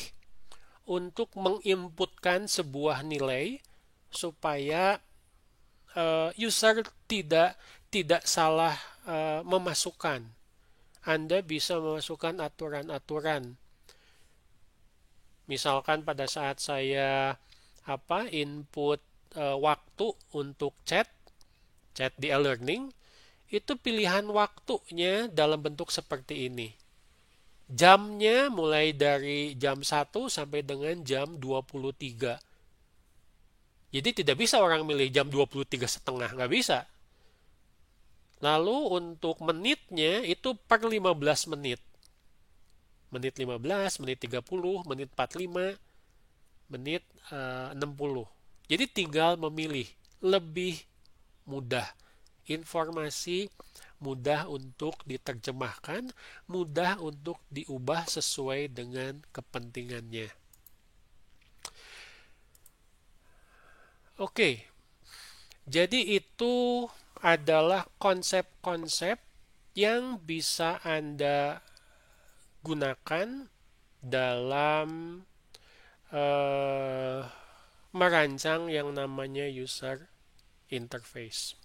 S1: untuk menginputkan sebuah nilai supaya user tidak salah memasukkan. Anda bisa memasukkan aturan-aturan. Misalkan pada saat saya input waktu untuk chat di e-learning, itu pilihan waktunya dalam bentuk seperti ini. Jamnya mulai dari jam 1 sampai dengan jam 23. Jadi tidak bisa orang milih jam 23.30, nggak bisa. Lalu untuk menitnya itu per 15 menit. Menit 15, menit 30, menit 45, menit 60. Jadi tinggal memilih. Lebih mudah. Informasi mudah untuk diterjemahkan, mudah untuk diubah sesuai dengan kepentingannya. Oke, jadi itu adalah konsep-konsep yang bisa Anda gunakan dalam merancang yang namanya user interface.